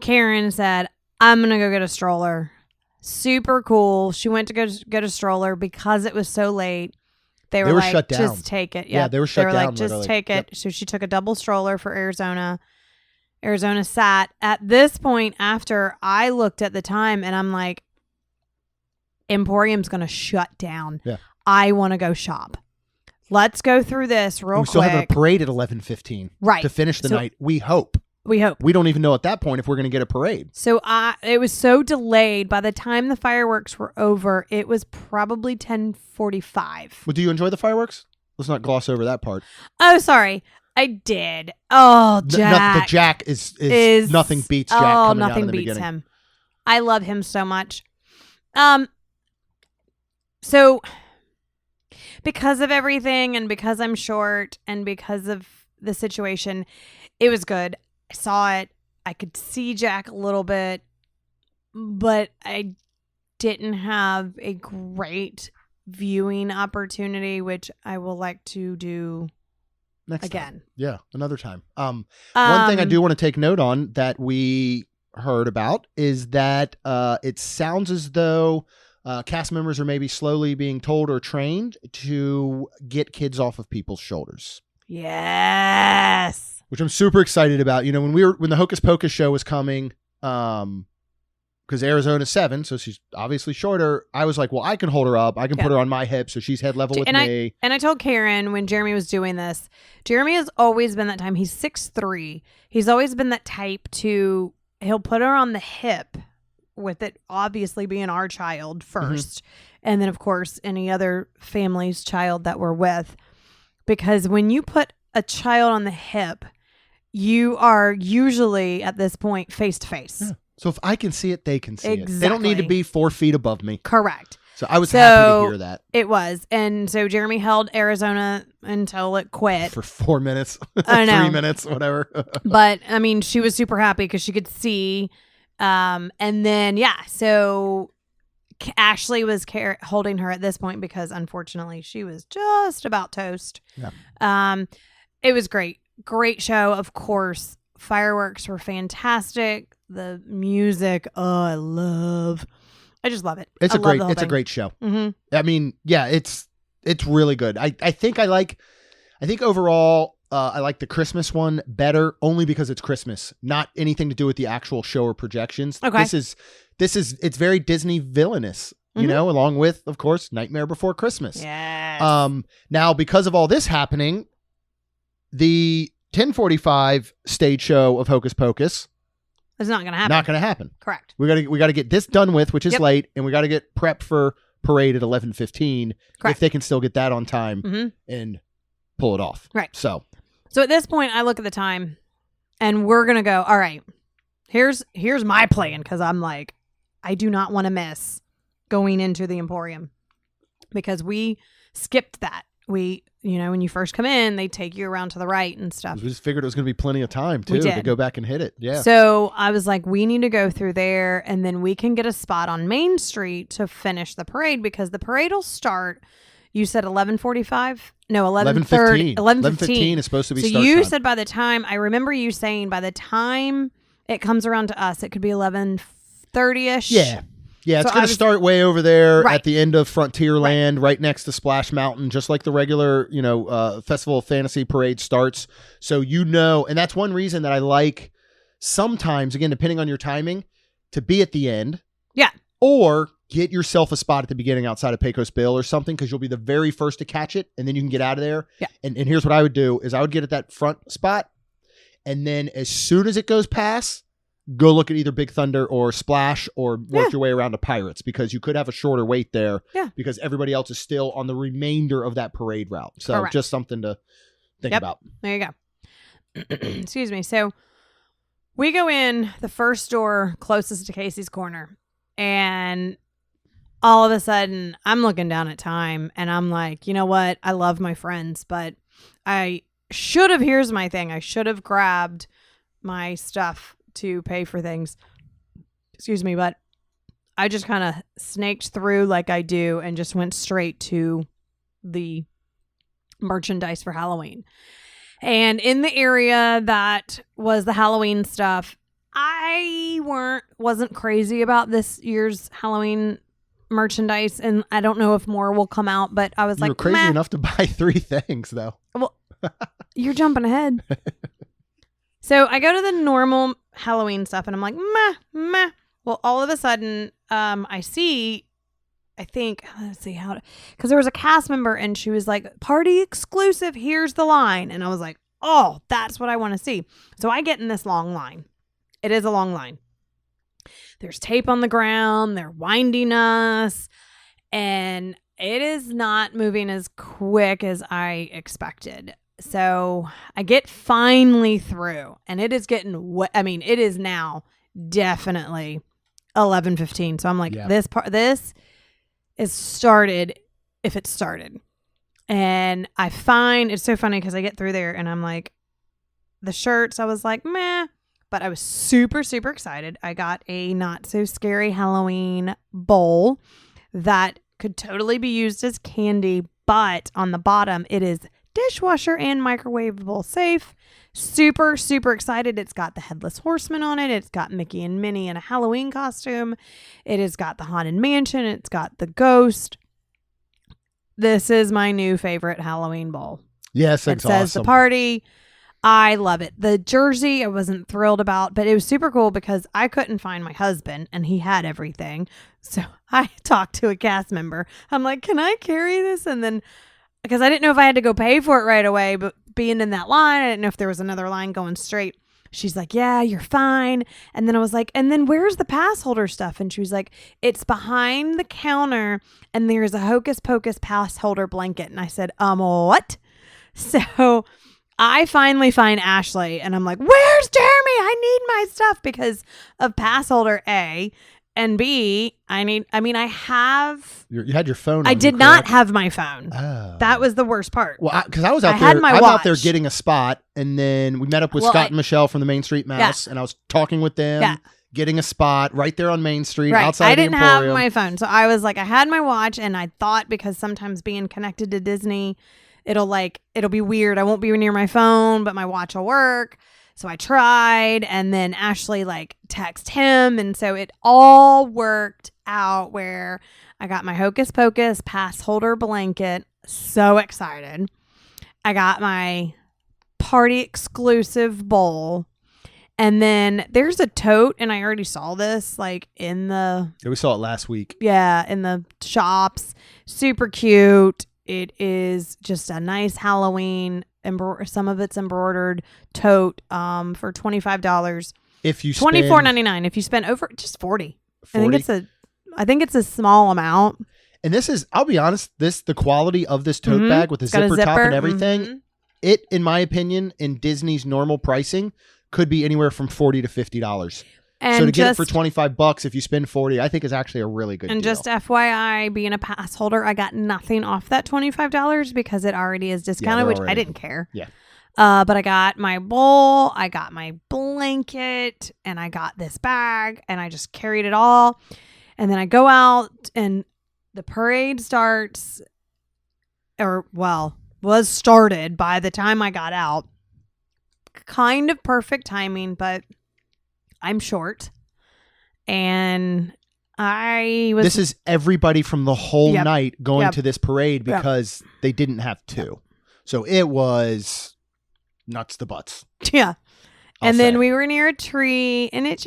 Karen said, I'm going to go get a stroller. Super cool. She went to go get a stroller because it was so late. They were like, shut down. just take it. Yeah, they were shut like, down, just literally. take it. Yep. So she took a double stroller for Arizona. Arizona sat. At this point, after I looked at the time and I'm like, Emporium's going to shut down. Yeah. I want to go shop. Let's go through this real We still have a quick. parade at 11:15 Right. to finish the So- night. We hope. We hope. We don't even know at that point if we're going to get a parade. So it was so delayed. By the time the fireworks were over, it was probably 10:45. Well, do you enjoy the fireworks? Let's not gloss over that part. Oh, sorry. I did. Oh, Jack. The Jack is nothing beats Jack coming out in nothing the beats beginning. him. I love him so much. So because of everything and because I'm short and because of the situation, it was good. I saw it. I could see Jack a little bit, but I didn't have a great viewing opportunity, which I will like to do Next again. time. Yeah, another time. One thing I do want to take note on that we heard about is that it sounds as though cast members are maybe slowly being told or trained to get kids off of people's shoulders. Yes. Which I'm super excited about. You know, when the Hocus Pocus show was coming, because Arizona's 7, so she's obviously shorter. I was like, well, I can hold her up. I can put her on my hip so she's head level with me. And I told Karen when Jeremy was doing this, Jeremy has always been that time. He's 6'3". He's always been that type he'll put her on the hip with it obviously being our child first. And then, of course, any other family's child that we're with. Because when you put a child on the hip, you are usually at this point face to face. Yeah. So if I can see it, they can see it. They don't need to be 4 feet above me. Correct. So I was happy to hear that. It was. And so Jeremy held Arizona until it quit. For 4 minutes. I know. 3 minutes, whatever. But, I mean, she was super happy because she could see. And then, so Ashley was holding her at this point because, unfortunately, she was just about toast. Yeah. It was great. Great show, of course. Fireworks were fantastic. The music, I just love it. It's a great show. Mm-hmm. I mean, yeah, it's really good. I think overall, I like the Christmas one better only because it's Christmas, not anything to do with the actual show or projections. Okay. It's very Disney villainous, you know, along with, of course, Nightmare Before Christmas. Yes. Now because of all this happening, the 10:45 stage show of Hocus Pocus it's not going to happen. Not going to happen. Correct. We got to get this done with, which is late, and we got to get prepped for parade at 11:15 if they can still get that on time and pull it off. Right. So at this point, I look at the time, and we're gonna go. All right, here's my plan because I'm like, I do not want to miss going into the Emporium because we skipped that. When you first come in, they take you around to the right and stuff. We just figured it was going to be plenty of time, too, to go back and hit it. Yeah. So I was like, we need to go through there, and then we can get a spot on Main Street to finish the parade because the parade will start, you said 11:45? No, 11:30. 11:15 is supposed to be so start you time. said by the time, I remember you saying by the time it comes around to us, it could be 11:30-ish. Yeah. Yeah, it's going to start way over there at the end of Frontierland, right next to Splash Mountain, just like the regular, Festival of Fantasy parade starts. So and that's one reason that I like sometimes, again, depending on your timing, to be at the end. Yeah. Or get yourself a spot at the beginning outside of Pecos Bill or something because you'll be the very first to catch it, and then you can get out of there. Yeah. And here's what I would do is I would get at that front spot, and then as soon as it goes past, go look at either Big Thunder or Splash or work your way around to Pirates because you could have a shorter wait there because everybody else is still on the remainder of that parade route. So just something to think about. There you go. Excuse me. So we go in the first door closest to Casey's Corner, and all of a sudden I'm looking down at time and I'm like, you know what? I love my friends, but here's my thing. I should have grabbed my stuff to pay for things. Excuse me, but I just kind of snaked through like I do and just went straight to the merchandise for Halloween. And in the area that was the Halloween stuff, I wasn't crazy about this year's Halloween merchandise, and I don't know if more will come out, but I was you were crazy enough to buy 3 things though. Well, you're jumping ahead. So I go to the normal Halloween stuff and I'm like, meh. Well, all of a sudden, I see, let's see because there was a cast member and she was like, party exclusive, here's the line. And I was like, oh, that's what I want to see. So I get in this long line. It is a long line. There's tape on the ground. They're winding us. And it is not moving as quick as I expected. So I get finally through, and it is getting it is now definitely 11:15. So I'm like, this is started if it started. And I find it's so funny because I get through there and I'm like, the shirts, I was like, meh, but I was super, super excited. I got a not so scary Halloween bowl that could totally be used as candy, but on the bottom, it is dishwasher and microwavable safe. Super, super excited. It's got the Headless Horseman on it. It's got Mickey and Minnie in a Halloween costume. It has got the Haunted Mansion. It's got the Ghost. This is my new favorite Halloween bowl. Yes, it says the party. I love it. The jersey I wasn't thrilled about, but it was super cool because I couldn't find my husband and he had everything. So I talked to a cast member. I'm like, can I carry this? And then, because I didn't know if I had to go pay for it right away, but being in that line, I didn't know if there was another line going straight. She's like, yeah, you're fine. And then I was like, and then where's the pass holder stuff? And she was like, it's behind the counter and there's a Hocus Pocus pass holder blanket. And I said, what? So I finally find Ashley and I'm like, where's Jeremy? I need my stuff because of pass holder A. And B, you had your phone. I did not have my phone. Oh. That was the worst part. Well, because I was out I there. had my I'm watch. out there getting a spot, and then we met up with Scott and Michelle from the Main Street Mouse, and I was talking with them, getting a spot right there on Main Street outside I the didn't Emporium. have my phone, so I was like, I had my watch, and I thought because sometimes being connected to Disney, it'll be weird. I won't be near my phone, but my watch will work. So I tried, and then Ashley text him, and so it all worked out where I got my Hocus Pocus pass holder blanket. So excited. I got my party exclusive bowl, and then there's a tote, and I already saw this in the... Yeah, we saw it last week. Yeah, in the shops. Super cute. It is just a nice Halloween... some of it's embroidered tote for $25. If you $24.99. If you spend over just $40. I think it's a small amount. And this is, I'll be honest, the quality of this tote bag with the zipper top and everything, it, in my opinion, in Disney's normal pricing, could be anywhere from $40 to $50. And so to get it for $25, if you spend $40, I think is actually a really good deal. And just FYI, being a pass holder, I got nothing off that $25 because it already is discounted, which I didn't care. Yeah. But I got my bowl, I got my blanket, and I got this bag, and I just carried it all. And then I go out, and the parade starts, was started by the time I got out. Kind of perfect timing, but I'm short. And this is everybody from the whole night going to this parade because they didn't have to. So it was nuts to butts. Yeah. Then we were near a tree, and it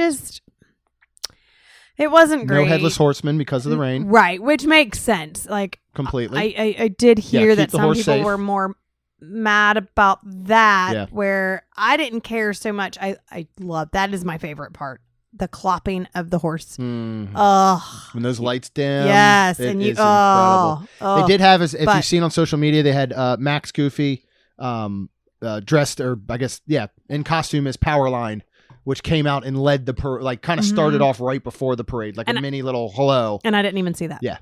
wasn't great. No Headless Horseman because of the rain. Right, which makes sense. Completely. I did hear that some people were more mad about that, where I didn't care so much. I love that is my favorite part. The clopping of the horse. When those lights dim. Yes. It And is incredible. They did have, if you've seen on social media, they had Max Goofy dressed, or I guess, in costume as Powerline, which came out and led the kind of started off right before the parade, a mini little hello. And I didn't even see that. Yeah.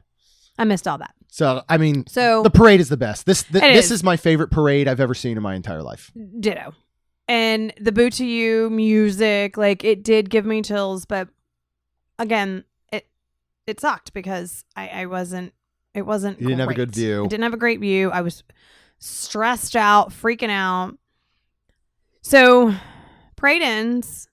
I missed all that. So, I mean, the parade is the best. This is my favorite parade I've ever seen in my entire life. Ditto. And the Boo to You music, it did give me chills, but again, it sucked because it wasn't You didn't have a good view. I didn't have a great view. I was stressed out, freaking out. So parade ends.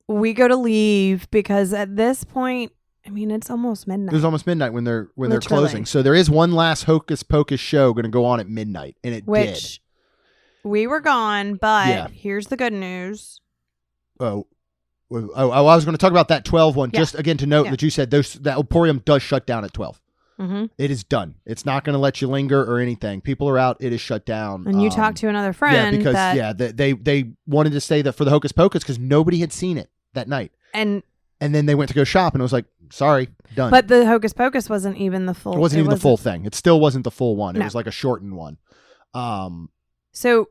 We go to leave because at this point, I mean, it's almost midnight. It was almost midnight when they're closing. So there is one last Hocus Pocus show going to go on at midnight, and it did. We were gone, but here's the good news. I was going to talk about that 12 one. Just again to note that you said that Emporium does shut down at 12. Mm-hmm. It is done. It's not going to let you linger or anything. People are out. It is shut down. And you talked to another friend. They wanted to stay for the Hocus Pocus because nobody had seen it that night. And then they went to go shop, and it was like, sorry, done. But the Hocus Pocus wasn't even the full. It wasn't even the full thing. It still wasn't the full one. It was like a shortened one. So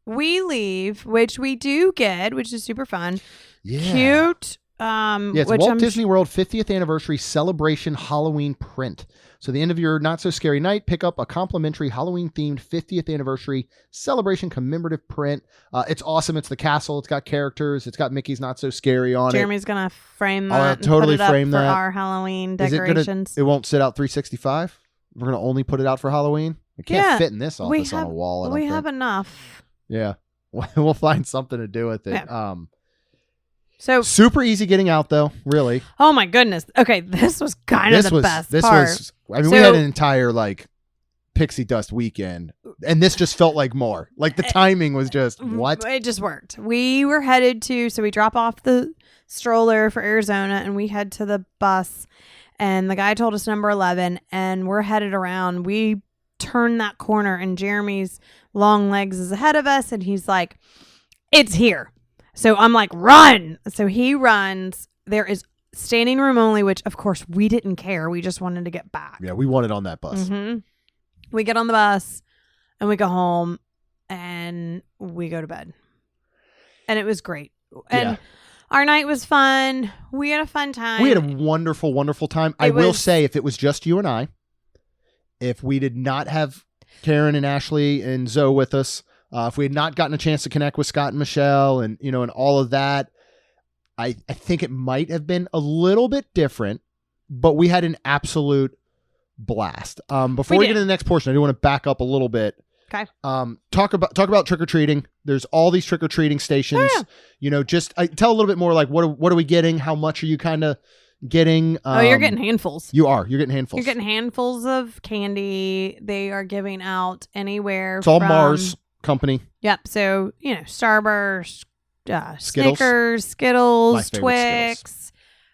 we leave, which we do get, which is super fun. Yeah. Cute. It's Walt Disney World 50th Anniversary Celebration Halloween print. So the end of your not so scary night, pick up a complimentary Halloween themed 50th Anniversary Celebration commemorative print. It's awesome. It's the castle. It's got characters. It's got Mickey's Not So Scary on Jeremy's gonna frame that. Totally and put it frame up that for our Halloween decorations. It won't sit out 365. We're gonna only put it out for Halloween. It can't Yeah, fit in this office on a wall. I don't we think. have enough. Yeah. We'll find something to do with it. Yeah. So super easy getting out though, really. Oh my goodness. Okay, this was kind of the best part. I mean, we had an entire like pixie dust weekend, and this just felt like more. Like the timing was just what? It just worked. We were headed to, so we drop off the stroller for Arizona and we head to the bus, and the guy told us number 11, and we're headed around. We turn that corner and Jeremy's long legs is ahead of us, and he's like, it's here. So I'm like, run. So he runs. There is standing room only, which of course we didn't care. We just wanted to get back. Yeah, we wanted on that bus. Mm-hmm. We get on the bus and we go home and we go to bed. And it was great. And our night was fun. We had a fun time. We had a wonderful, wonderful time. I will say, if it was just you and I, if we did not have Karen and Ashley and Zoe with us, if we had not gotten a chance to connect with Scott and Michelle and, you know, and all of that, I think it might have been a little bit different, but we had an absolute blast. Before we get into the next portion, I do want to back up a little bit. Okay. Talk about trick-or-treating. There's all these trick-or-treating stations. Yeah. You know, just tell a little bit more, like, what are we getting? How much are you kind of getting? You're getting handfuls. You're getting handfuls. You're getting handfuls of candy. They are giving out anywhere. It's all Mars company. Yep. So, you know, Starburst, Skittles. Snickers, Skittles, Twix. Skittles.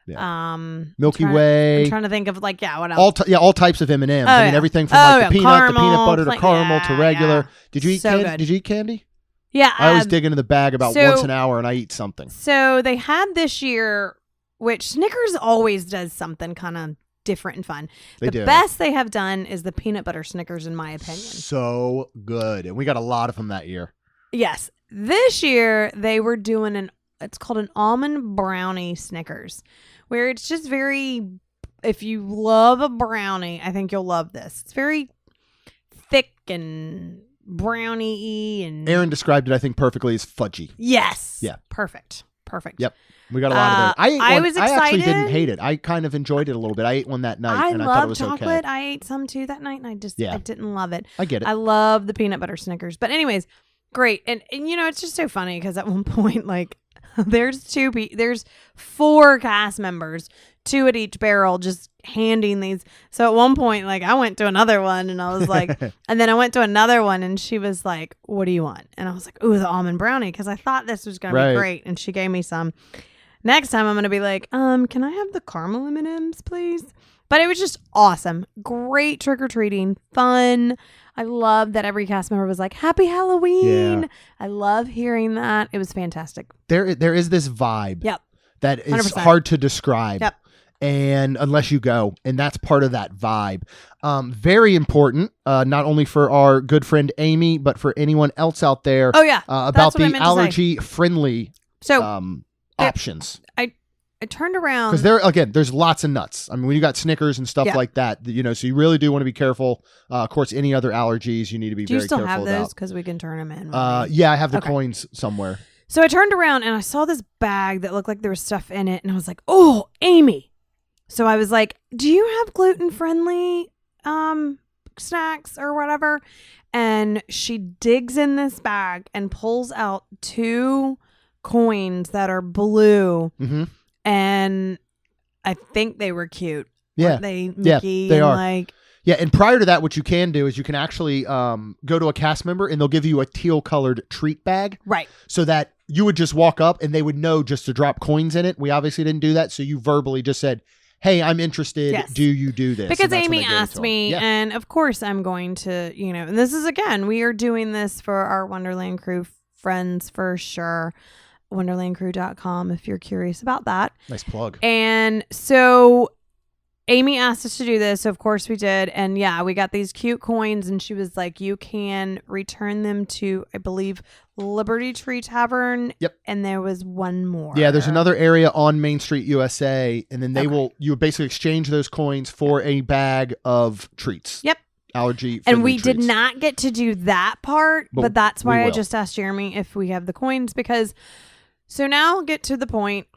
Yeah. Milky Way. I'm trying to think of what else? All types of M&Ms. I mean, everything from the peanut, caramel, the peanut butter, to caramel, to regular. Yeah. Did you eat candy? Did you eat candy? Yeah. I always dig into the bag about once an hour and I eat something. So they had this year, which Snickers always does something kind of different and fun. The best they have done is the peanut butter Snickers, in my opinion. So good. And we got a lot of them that year. Yes. This year they were doing it's called an almond brownie Snickers, where it's just very, if you love a brownie, I think you'll love this. It's very thick and brownie-y, and Aaron described it, I think, perfectly as fudgy. Yes. Yeah. Perfect. Yep. We got a lot of it. I was excited. I actually didn't hate it. I kind of enjoyed it a little bit. I ate one that night and I thought it was chocolate. okay. I ate some too that night and I didn't love it. I get it. I love the peanut butter Snickers. But anyways, great. And you know, it's just so funny because at one point, like, there's 4 cast members, 2 at each barrel, just handing these. So at one point, like, I went to another one and I was like, and then I went to another one and she was like, what do you want? And I was like, ooh, the almond brownie, because I thought this was going to be great. And she gave me some. Next time I'm going to be like, can I have the caramel M&Ms, please? But it was just awesome. Great trick-or-treating, fun. I love that every cast member was like, Happy Halloween. Yeah. I love hearing that. It was fantastic. There is this vibe that is 100%. hard to describe. Yep. And unless you go, and that's part of that vibe. Very important, not only for our good friend Amy, but for anyone else out there. Oh, yeah. About the allergy-friendly options. I turned around because there's lots of nuts. I mean, when you got Snickers and stuff like that, you know, so you really do want to be careful. Of course, any other allergies you need to be very careful about. Do you still have those? Because we can turn them in. Yeah, I have the coins somewhere. So I turned around and I saw this bag that looked like there was stuff in it, and I was like, "Oh, Amy!" So I was like, "Do you have gluten-friendly snacks or whatever?" And she digs in this bag and pulls out 2 coins that are blue. Mm-hmm. And I think they were cute. Yeah. Weren't they, Mickey? Yeah, they are. Like, yeah, and prior to that, what you can do is you can actually go to a cast member and they'll give you a teal-colored treat bag. Right. So that you would just walk up and they would know just to drop coins in it. We obviously didn't do that, so you verbally just said, hey, I'm interested. Yes. Do you do this? Because Amy asked me, and of course I'm going to, you know, and this is, again, we are doing this for our Wonderland Crew friends for sure. WonderlandCrew.com if you're curious about that. Nice plug. And so Amy asked us to do this, so of course we did. And yeah, we got these cute coins, and she was like, you can return them to, I believe, Liberty Tree Tavern. Yep. And there was one more. Yeah, there's another area on Main Street, USA, and then you basically exchange those coins for a bag of treats. Yep. Allergy and we treats. did not get to do that part, but that's why I just asked Jeremy if we have the coins, because so now I'll get to the point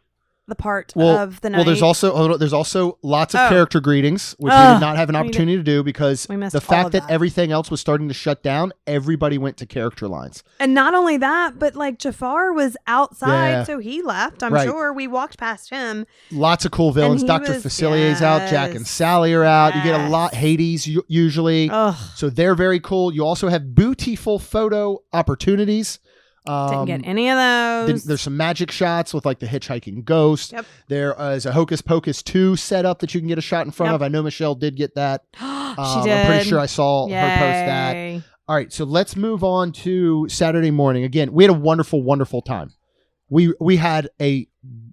the part of the night. Well, there's also lots of character greetings, which we did not have an opportunity to do because the fact that everything else was starting to shut down, everybody went to character lines. And not only that, but like Jafar was outside, so he left. I'm sure we walked past him. Lots of cool villains. Dr. Facilier's out. Jack and Sally are out. You get a lot. Hades usually. So they're very cool. You also have beautiful photo opportunities. Didn't get any of those. There's some magic shots with like the hitchhiking ghost. Yep. There is a Hocus Pocus 2 set up that you can get a shot in front of. I know Michelle did get that. She did. I'm pretty sure I saw her post that. All right, so let's move on to Saturday morning. Again, we had a wonderful, wonderful time. We had a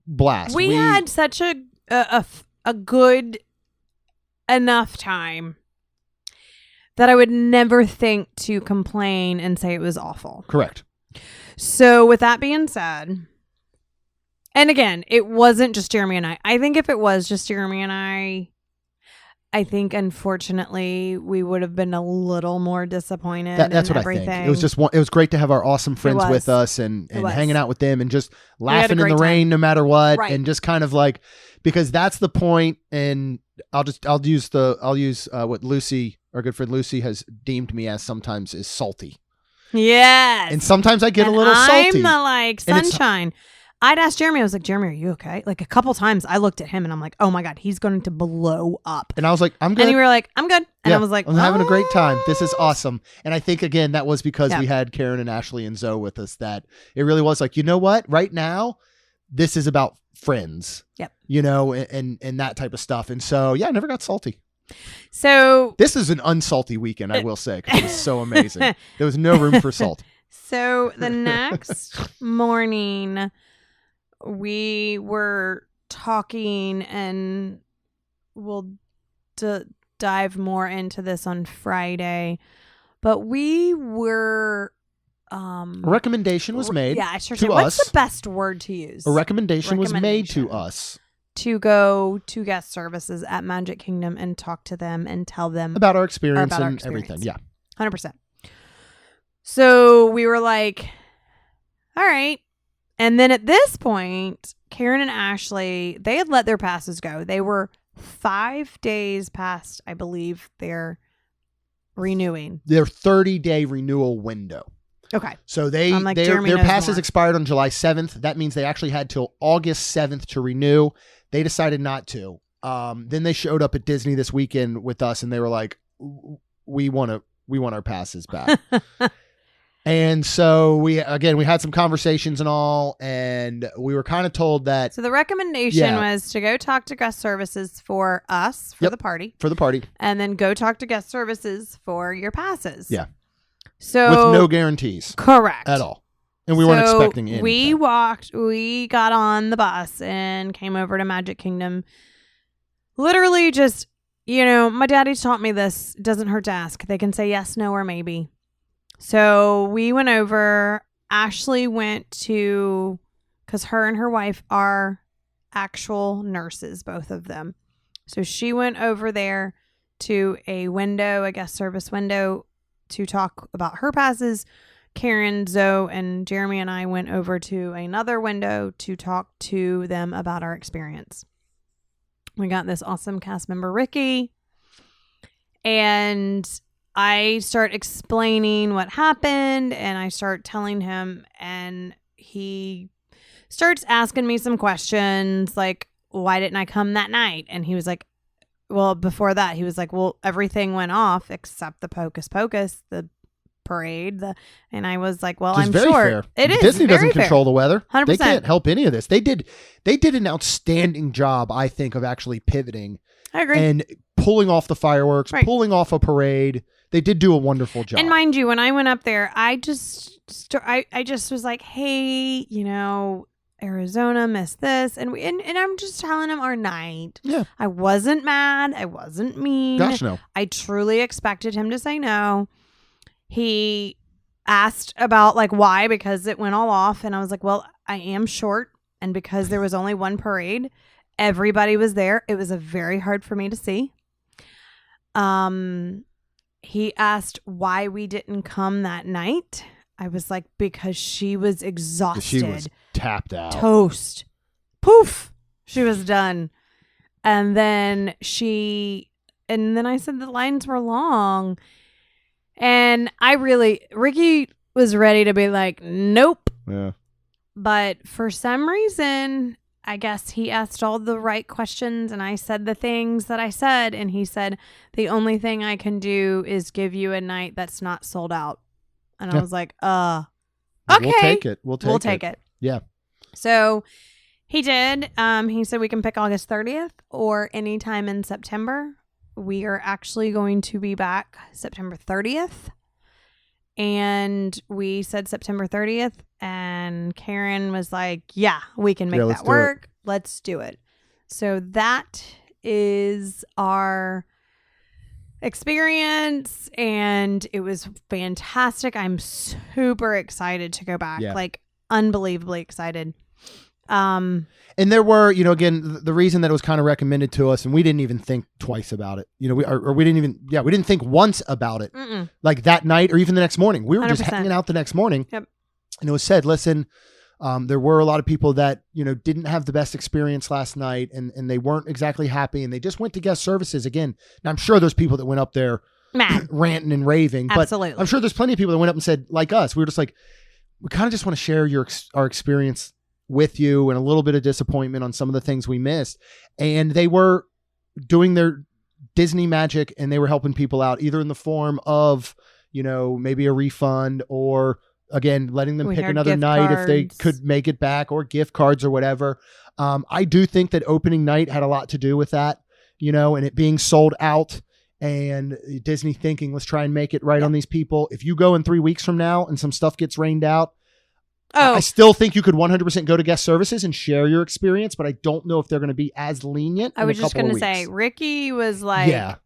blast. We had such a good enough time that I would never think to complain and say it was awful. Correct. So with that being said, and again, it wasn't just Jeremy and I. I think if it was just Jeremy and I think unfortunately we would have been a little more disappointed. That's what everything. I think. It was great to have our awesome friends with us and hanging out with them and just laughing in the rain no matter what, and just kind of like, because that's the point. And I'll use what Lucy, our good friend Lucy, has deemed me as sometimes is salty. Yes. And sometimes I get a little salty. I'm the sunshine. I'd ask Jeremy, I was like, Jeremy, are you okay? Like a couple times I looked at him and I'm like, oh my God, he's going to blow up. And I was like, I'm good. And you were like, I'm good. And I was like, I'm having a great time. This is awesome. And I think, again, that was because we had Karen and Ashley and Zoe with us, that it really was like, you know what? Right now, this is about friends. Yep. You know, and that type of stuff. And so, I never got salty. So this is an unsalty weekend, I will say, because it was so amazing. There was no room for salt. So the next morning, we were talking, and we'll dive more into this on Friday, but we were a recommendation was made. Yeah, I sure to us. What's the best word to use? A recommendation was made to us to go to guest services at Magic Kingdom and talk to them and tell them about our experience and everything. Yeah. 100%. So we were like, all right. And then at this point, Karen and Ashley, they had let their passes go. They were 5 days past, I believe, their renewing. Their 30-day renewal window. Okay. So their passes expired on July 7th. That means they actually had till August 7th to renew. They decided not to. Then they showed up at Disney this weekend with us, and they were like, "We want our passes back." And so we had some conversations and all, and we were kind of told that. So the recommendation was to go talk to guest services for us for the party. For the party, and then go talk to guest services for your passes. Yeah. So with no guarantees. Correct. At all. And we weren't expecting anything. We got on the bus and came over to Magic Kingdom. Literally just, my daddy's taught me this. It doesn't hurt to ask. They can say yes, no, or maybe. So we went over. Ashley went to, because her and her wife are actual nurses, both of them. So she went over there to a guest service window, to talk about her passes. Karen, Zoe, and Jeremy and I went over to another window to talk to them about our experience. We got this awesome cast member, Ricky, and I start explaining what happened, and I start telling him, and he starts asking me some questions like, why didn't I come that night? And he was like, well, before that, he was like, well, everything went off except the Hocus Pocus, the parade. And I was like, well, I'm very sure fair. It is. Disney doesn't control the weather. 100%. They can't help any of this. They did an outstanding job, I think, of actually pivoting. I agree. And pulling off the fireworks, pulling off a parade. They did do a wonderful job. And mind you, when I went up there, I just was like, hey, Arizona missed this, and I'm just telling him our night. Yeah. I wasn't mad. I wasn't mean. Gosh, no. I truly expected him to say no. He asked about why, because it went all off, and I was like, well, I am short, and because there was only one parade, everybody was there. It was very hard for me to see. He asked why we didn't come that night. I was like, because she was exhausted. She was tapped out. Toast. Poof. She was done. And then I said the lines were long. And Ricky was ready to be like, nope. Yeah. But for some reason, I guess he asked all the right questions and I said the things that I said. And he said, the only thing I can do is give you a night that's not sold out. And I was like, okay. We'll take it. We'll take it. Yeah. So he did. He said we can pick August 30th or anytime in September. We are actually going to be back September 30th. And we said September 30th. And Karen was like, yeah, we can make that work. Let's do it. So that is our experience. And it was fantastic. I'm super excited to go back. Yeah. Like, unbelievably excited. And there were, again, the reason that it was kind of recommended to us, and we didn't even think twice about it. We didn't think once about it. Mm-mm. Like that night or even the next morning. We were 100%. just hanging out the next morning. Yep. And it was said, listen, there were a lot of people that, didn't have the best experience last night and they weren't exactly happy and they just went to guest services again. Now, I'm sure there's people that went up there mad, ranting and raving, absolutely. But I'm sure there's plenty of people that went up and said, like us, we were just like, we kind of just want to share our experience with you and a little bit of disappointment on some of the things we missed. And they were doing their Disney magic and they were helping people out either in the form of, maybe a refund or again, letting them pick another night if they could make it back or gift cards or whatever. I do think that opening night had a lot to do with that, and it being sold out and Disney thinking, let's try and make it right on these people. If you go in 3 weeks from now and some stuff gets rained out, I still think you could 100% go to guest services and share your experience, but I don't know if they're going to be as lenient. I was just going to say, Ricky was like, I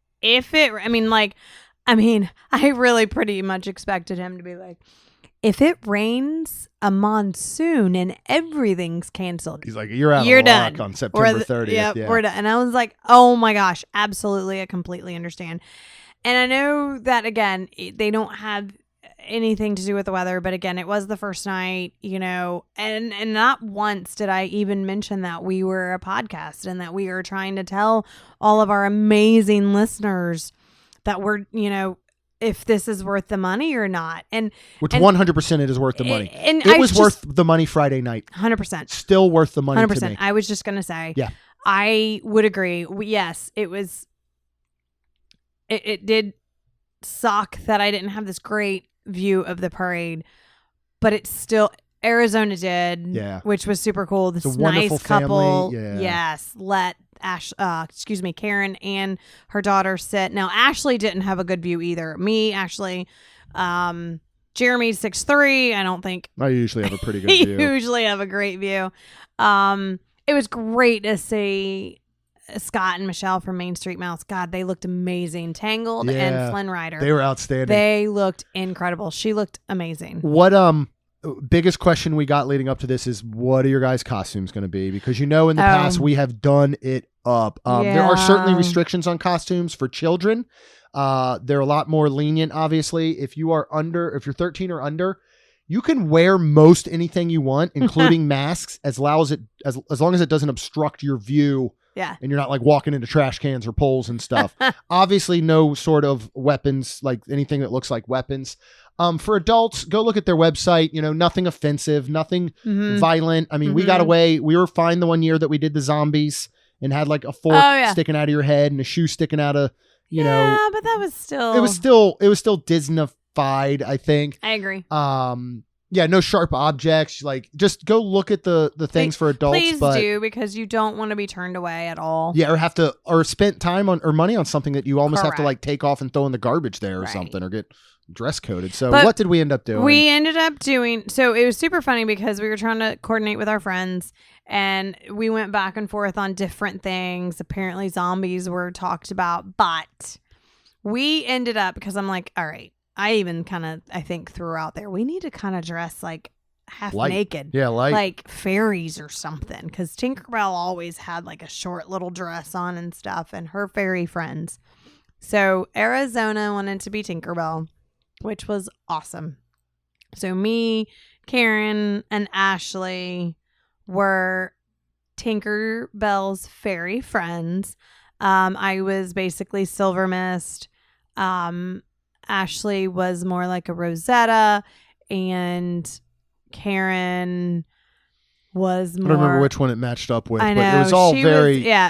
really pretty much expected him to be like, if it rains a monsoon and everything's canceled, he's like, you're out of luck on September 30th. Yeah, we're done. And I was like, oh my gosh, absolutely. I completely understand. And I know that, again, they don't have anything to do with the weather, but again, it was the first night, and not once did I even mention that we were a podcast and that we are trying to tell all of our amazing listeners that we're, if this is worth the money or not. And 100% it is worth the money. And it was worth the money Friday night. 100%. Still worth the money 100%. To me. I was just going to say, yeah, I would agree. Yes, it was, it did suck that I didn't have this great view of the parade, but it's still, Arizona did, which was super cool. This nice couple, let Karen and her daughter sit. Now Ashley didn't have a good view either. Ashley, Jeremy's 6'3". I don't think I usually have a pretty good view. Usually have a great view. It was great to see Scott and Michelle from Main Street Mouse. God, they looked amazing. Tangled and Flynn Rider. They were outstanding. They looked incredible. She looked amazing. What biggest question we got leading up to this is, what are your guys' costumes going to be? Because in the past we have done it up. There are certainly restrictions on costumes for children. They're a lot more lenient, obviously. If you're 13 or under, you can wear most anything you want, including masks, as long as it doesn't obstruct your view. Yeah. And you're not like walking into trash cans or poles and stuff. Obviously, no sort of weapons, like anything that looks like weapons. For adults, go look at their website. Nothing offensive, nothing violent. I mean, we got away. We were fine the one year that we did the zombies and had like a fork sticking out of your head and a shoe sticking out of, Yeah, but that was still. It was still Disney-fied, I think. I agree. Yeah, no sharp objects. Like, just go look at the things for adults. Please do, because you don't want to be turned away at all. Yeah, or spent time on or money on something that you almost have to like take off and throw in the garbage there or something, or get dress coded. So what did we end up doing? We ended up doing, so it was super funny because we were trying to coordinate with our friends and we went back and forth on different things. Apparently zombies were talked about, but we ended up, because I'm like, all right, I even I think threw out there, we need to kind of dress like half naked. Yeah, like fairies or something. Because Tinkerbell always had like a short little dress on and stuff, and her fairy friends. So Arizona wanted to be Tinkerbell, which was awesome. So me, Karen, and Ashley were Tinkerbell's fairy friends. I was basically Silver Mist. Ashley was more like a Rosetta, and Karen was more. I don't remember which one it matched up with, I know, but it was all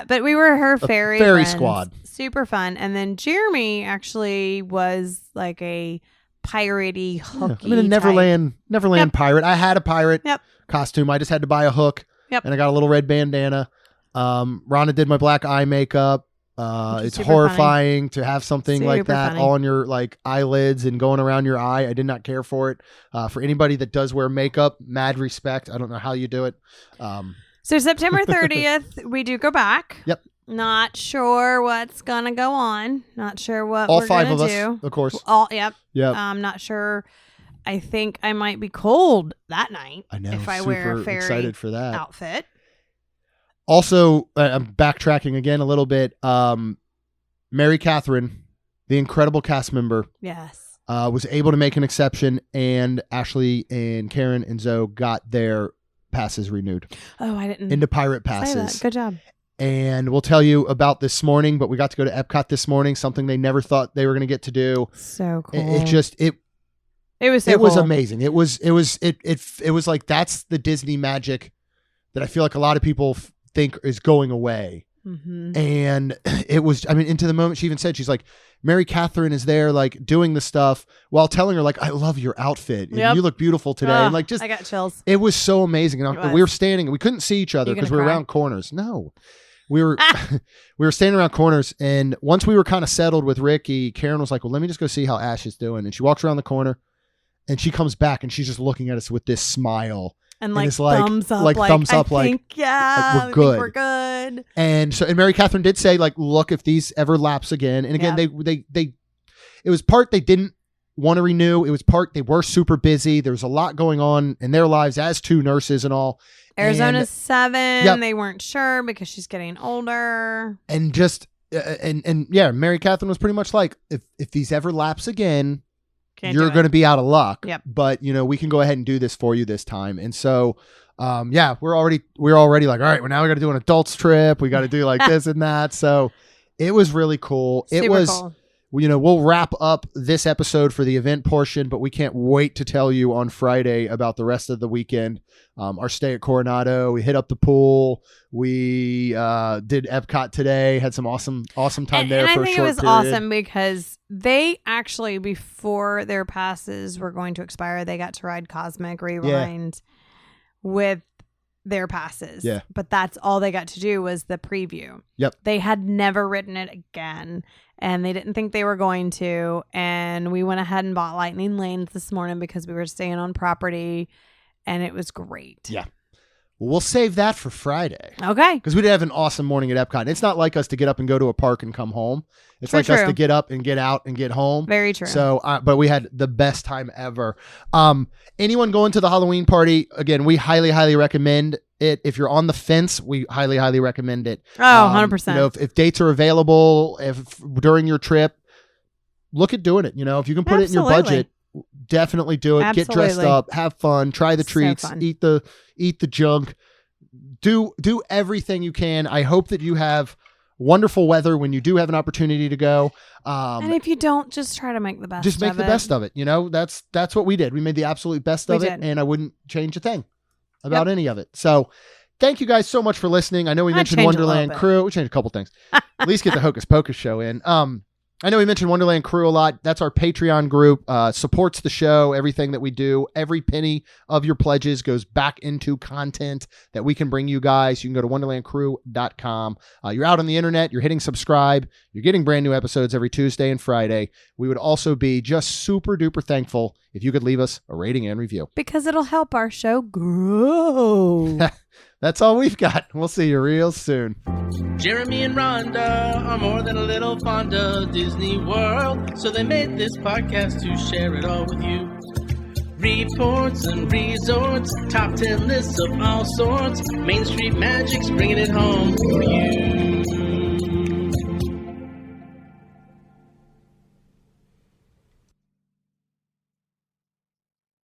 but we were her fairy friends. squad. Super fun. And then Jeremy actually was like a piratey hooky. I'm a Neverland pirate. I had a pirate costume. I just had to buy a hook. Yep. And I got a little red bandana. Rhonda did my black eye makeup. It's horrifying to have something like that all on your like eyelids and going around your eye. I did not care for it. For anybody that does wear makeup, mad respect. I don't know how you do it. So September 30th, we do go back. Yep. Not sure what's gonna go on. Not sure what all we're five gonna of do. us, of course. Yep. Yep. I'm not sure. I think I might be cold that night. I know. If I super wear a fairy excited for that outfit. Also, I'm backtracking again a little bit. Mary Catherine, the incredible cast member, yes, was able to make an exception, and Ashley and Karen and Zoe got their passes renewed. Oh, I didn't into pirate say passes. that. Good job. And we'll tell you about this morning, but we got to go to Epcot this morning, something they never thought they were going to get to do. So cool. It was cool. amazing. It was like, that's the Disney magic that I feel like a lot of people think is going away. Mm-hmm. And it was, I mean, into the moment she even said, she's like, Mary Catherine is there, like doing the stuff while telling her like, I love your outfit. Yep. You look beautiful today. And like, just, I got chills. It was so amazing. And we were standing, we couldn't see each other because we were around corners. No, we were, we were standing around corners. And once we were kind of settled with Ricky, Karen was like, well, let me just go see how Ash is doing. And she walks around the corner and she comes back and she's just looking at us with this smile. And like, it's like thumbs up, like thumbs up, I think, like we're good. We're good. And so, and Mary Catherine did say, like, look, if these ever lapse again, and again, they, it was part they didn't want to renew. It was part they were super busy. There was a lot going on in their lives as two nurses and all. Arizona's 7. Yep. They weren't sure because she's getting older. And just, and yeah, Mary Catherine was pretty much like, if these ever lapse again, you're going to be out of luck. Yep. But you know, we can go ahead and do this for you this time. And so, we're already like, all right, well now we got to do an adults trip. We got to do like this and that. So it was really cool. It was cool. You know, we'll wrap up this episode for the event portion, but we can't wait to tell you on Friday about the rest of the weekend. Our stay at Coronado, we hit up the pool. We did Epcot today, had some awesome time there for a short period. And I think it was awesome because they actually, before their passes were going to expire, they got to ride Cosmic Rewind with their passes. Yeah. But that's all they got to do was the preview. Yep. They had never ridden it again. And they didn't think they were going to. And we went ahead and bought Lightning Lanes this morning because we were staying on property. And it was great. Yeah. Well, we'll save that for Friday. Okay. Because we did have an awesome morning at Epcot. It's not like us to get up and go to a park and come home. It's like us to get up and get out and get home. Very true. So, but we had the best time ever. Anyone going to the Halloween party, again, we highly, highly recommend it. If you're on the fence, we highly, highly recommend it. Oh, 100%. You know, if dates are available, if during your trip, look at doing it. You know, if you can put it in your budget, definitely do it. Absolutely. Get dressed up, have fun, try the treats, eat the junk, do everything you can. I hope that you have wonderful weather when you do have an opportunity to go. And if you don't, just try to make the best. Just make the best of it. You know, that's what we did. We made the absolute best of it, and I wouldn't change a thing about any of it. So thank you guys so much for listening. I know we mentioned Wonderland Crew. We changed a couple things. At least get the Hocus Pocus show in. I know we mentioned Wonderland Crew a lot. That's our Patreon group. Supports the show, everything that we do. Every penny of your pledges goes back into content that we can bring you guys. You can go to wonderlandcrew.com. You're out on the internet. You're hitting subscribe. You're getting brand new episodes every Tuesday and Friday. We would also be just super duper thankful if you could leave us a rating and review. Because it'll help our show grow. That's all we've got. We'll see you real soon. Jeremy and Rhonda are more than a little fond of Disney World, so they made this podcast to share it all with you. Reports and resorts, top 10 lists of all sorts, Main Street Magic's bringing it home for you.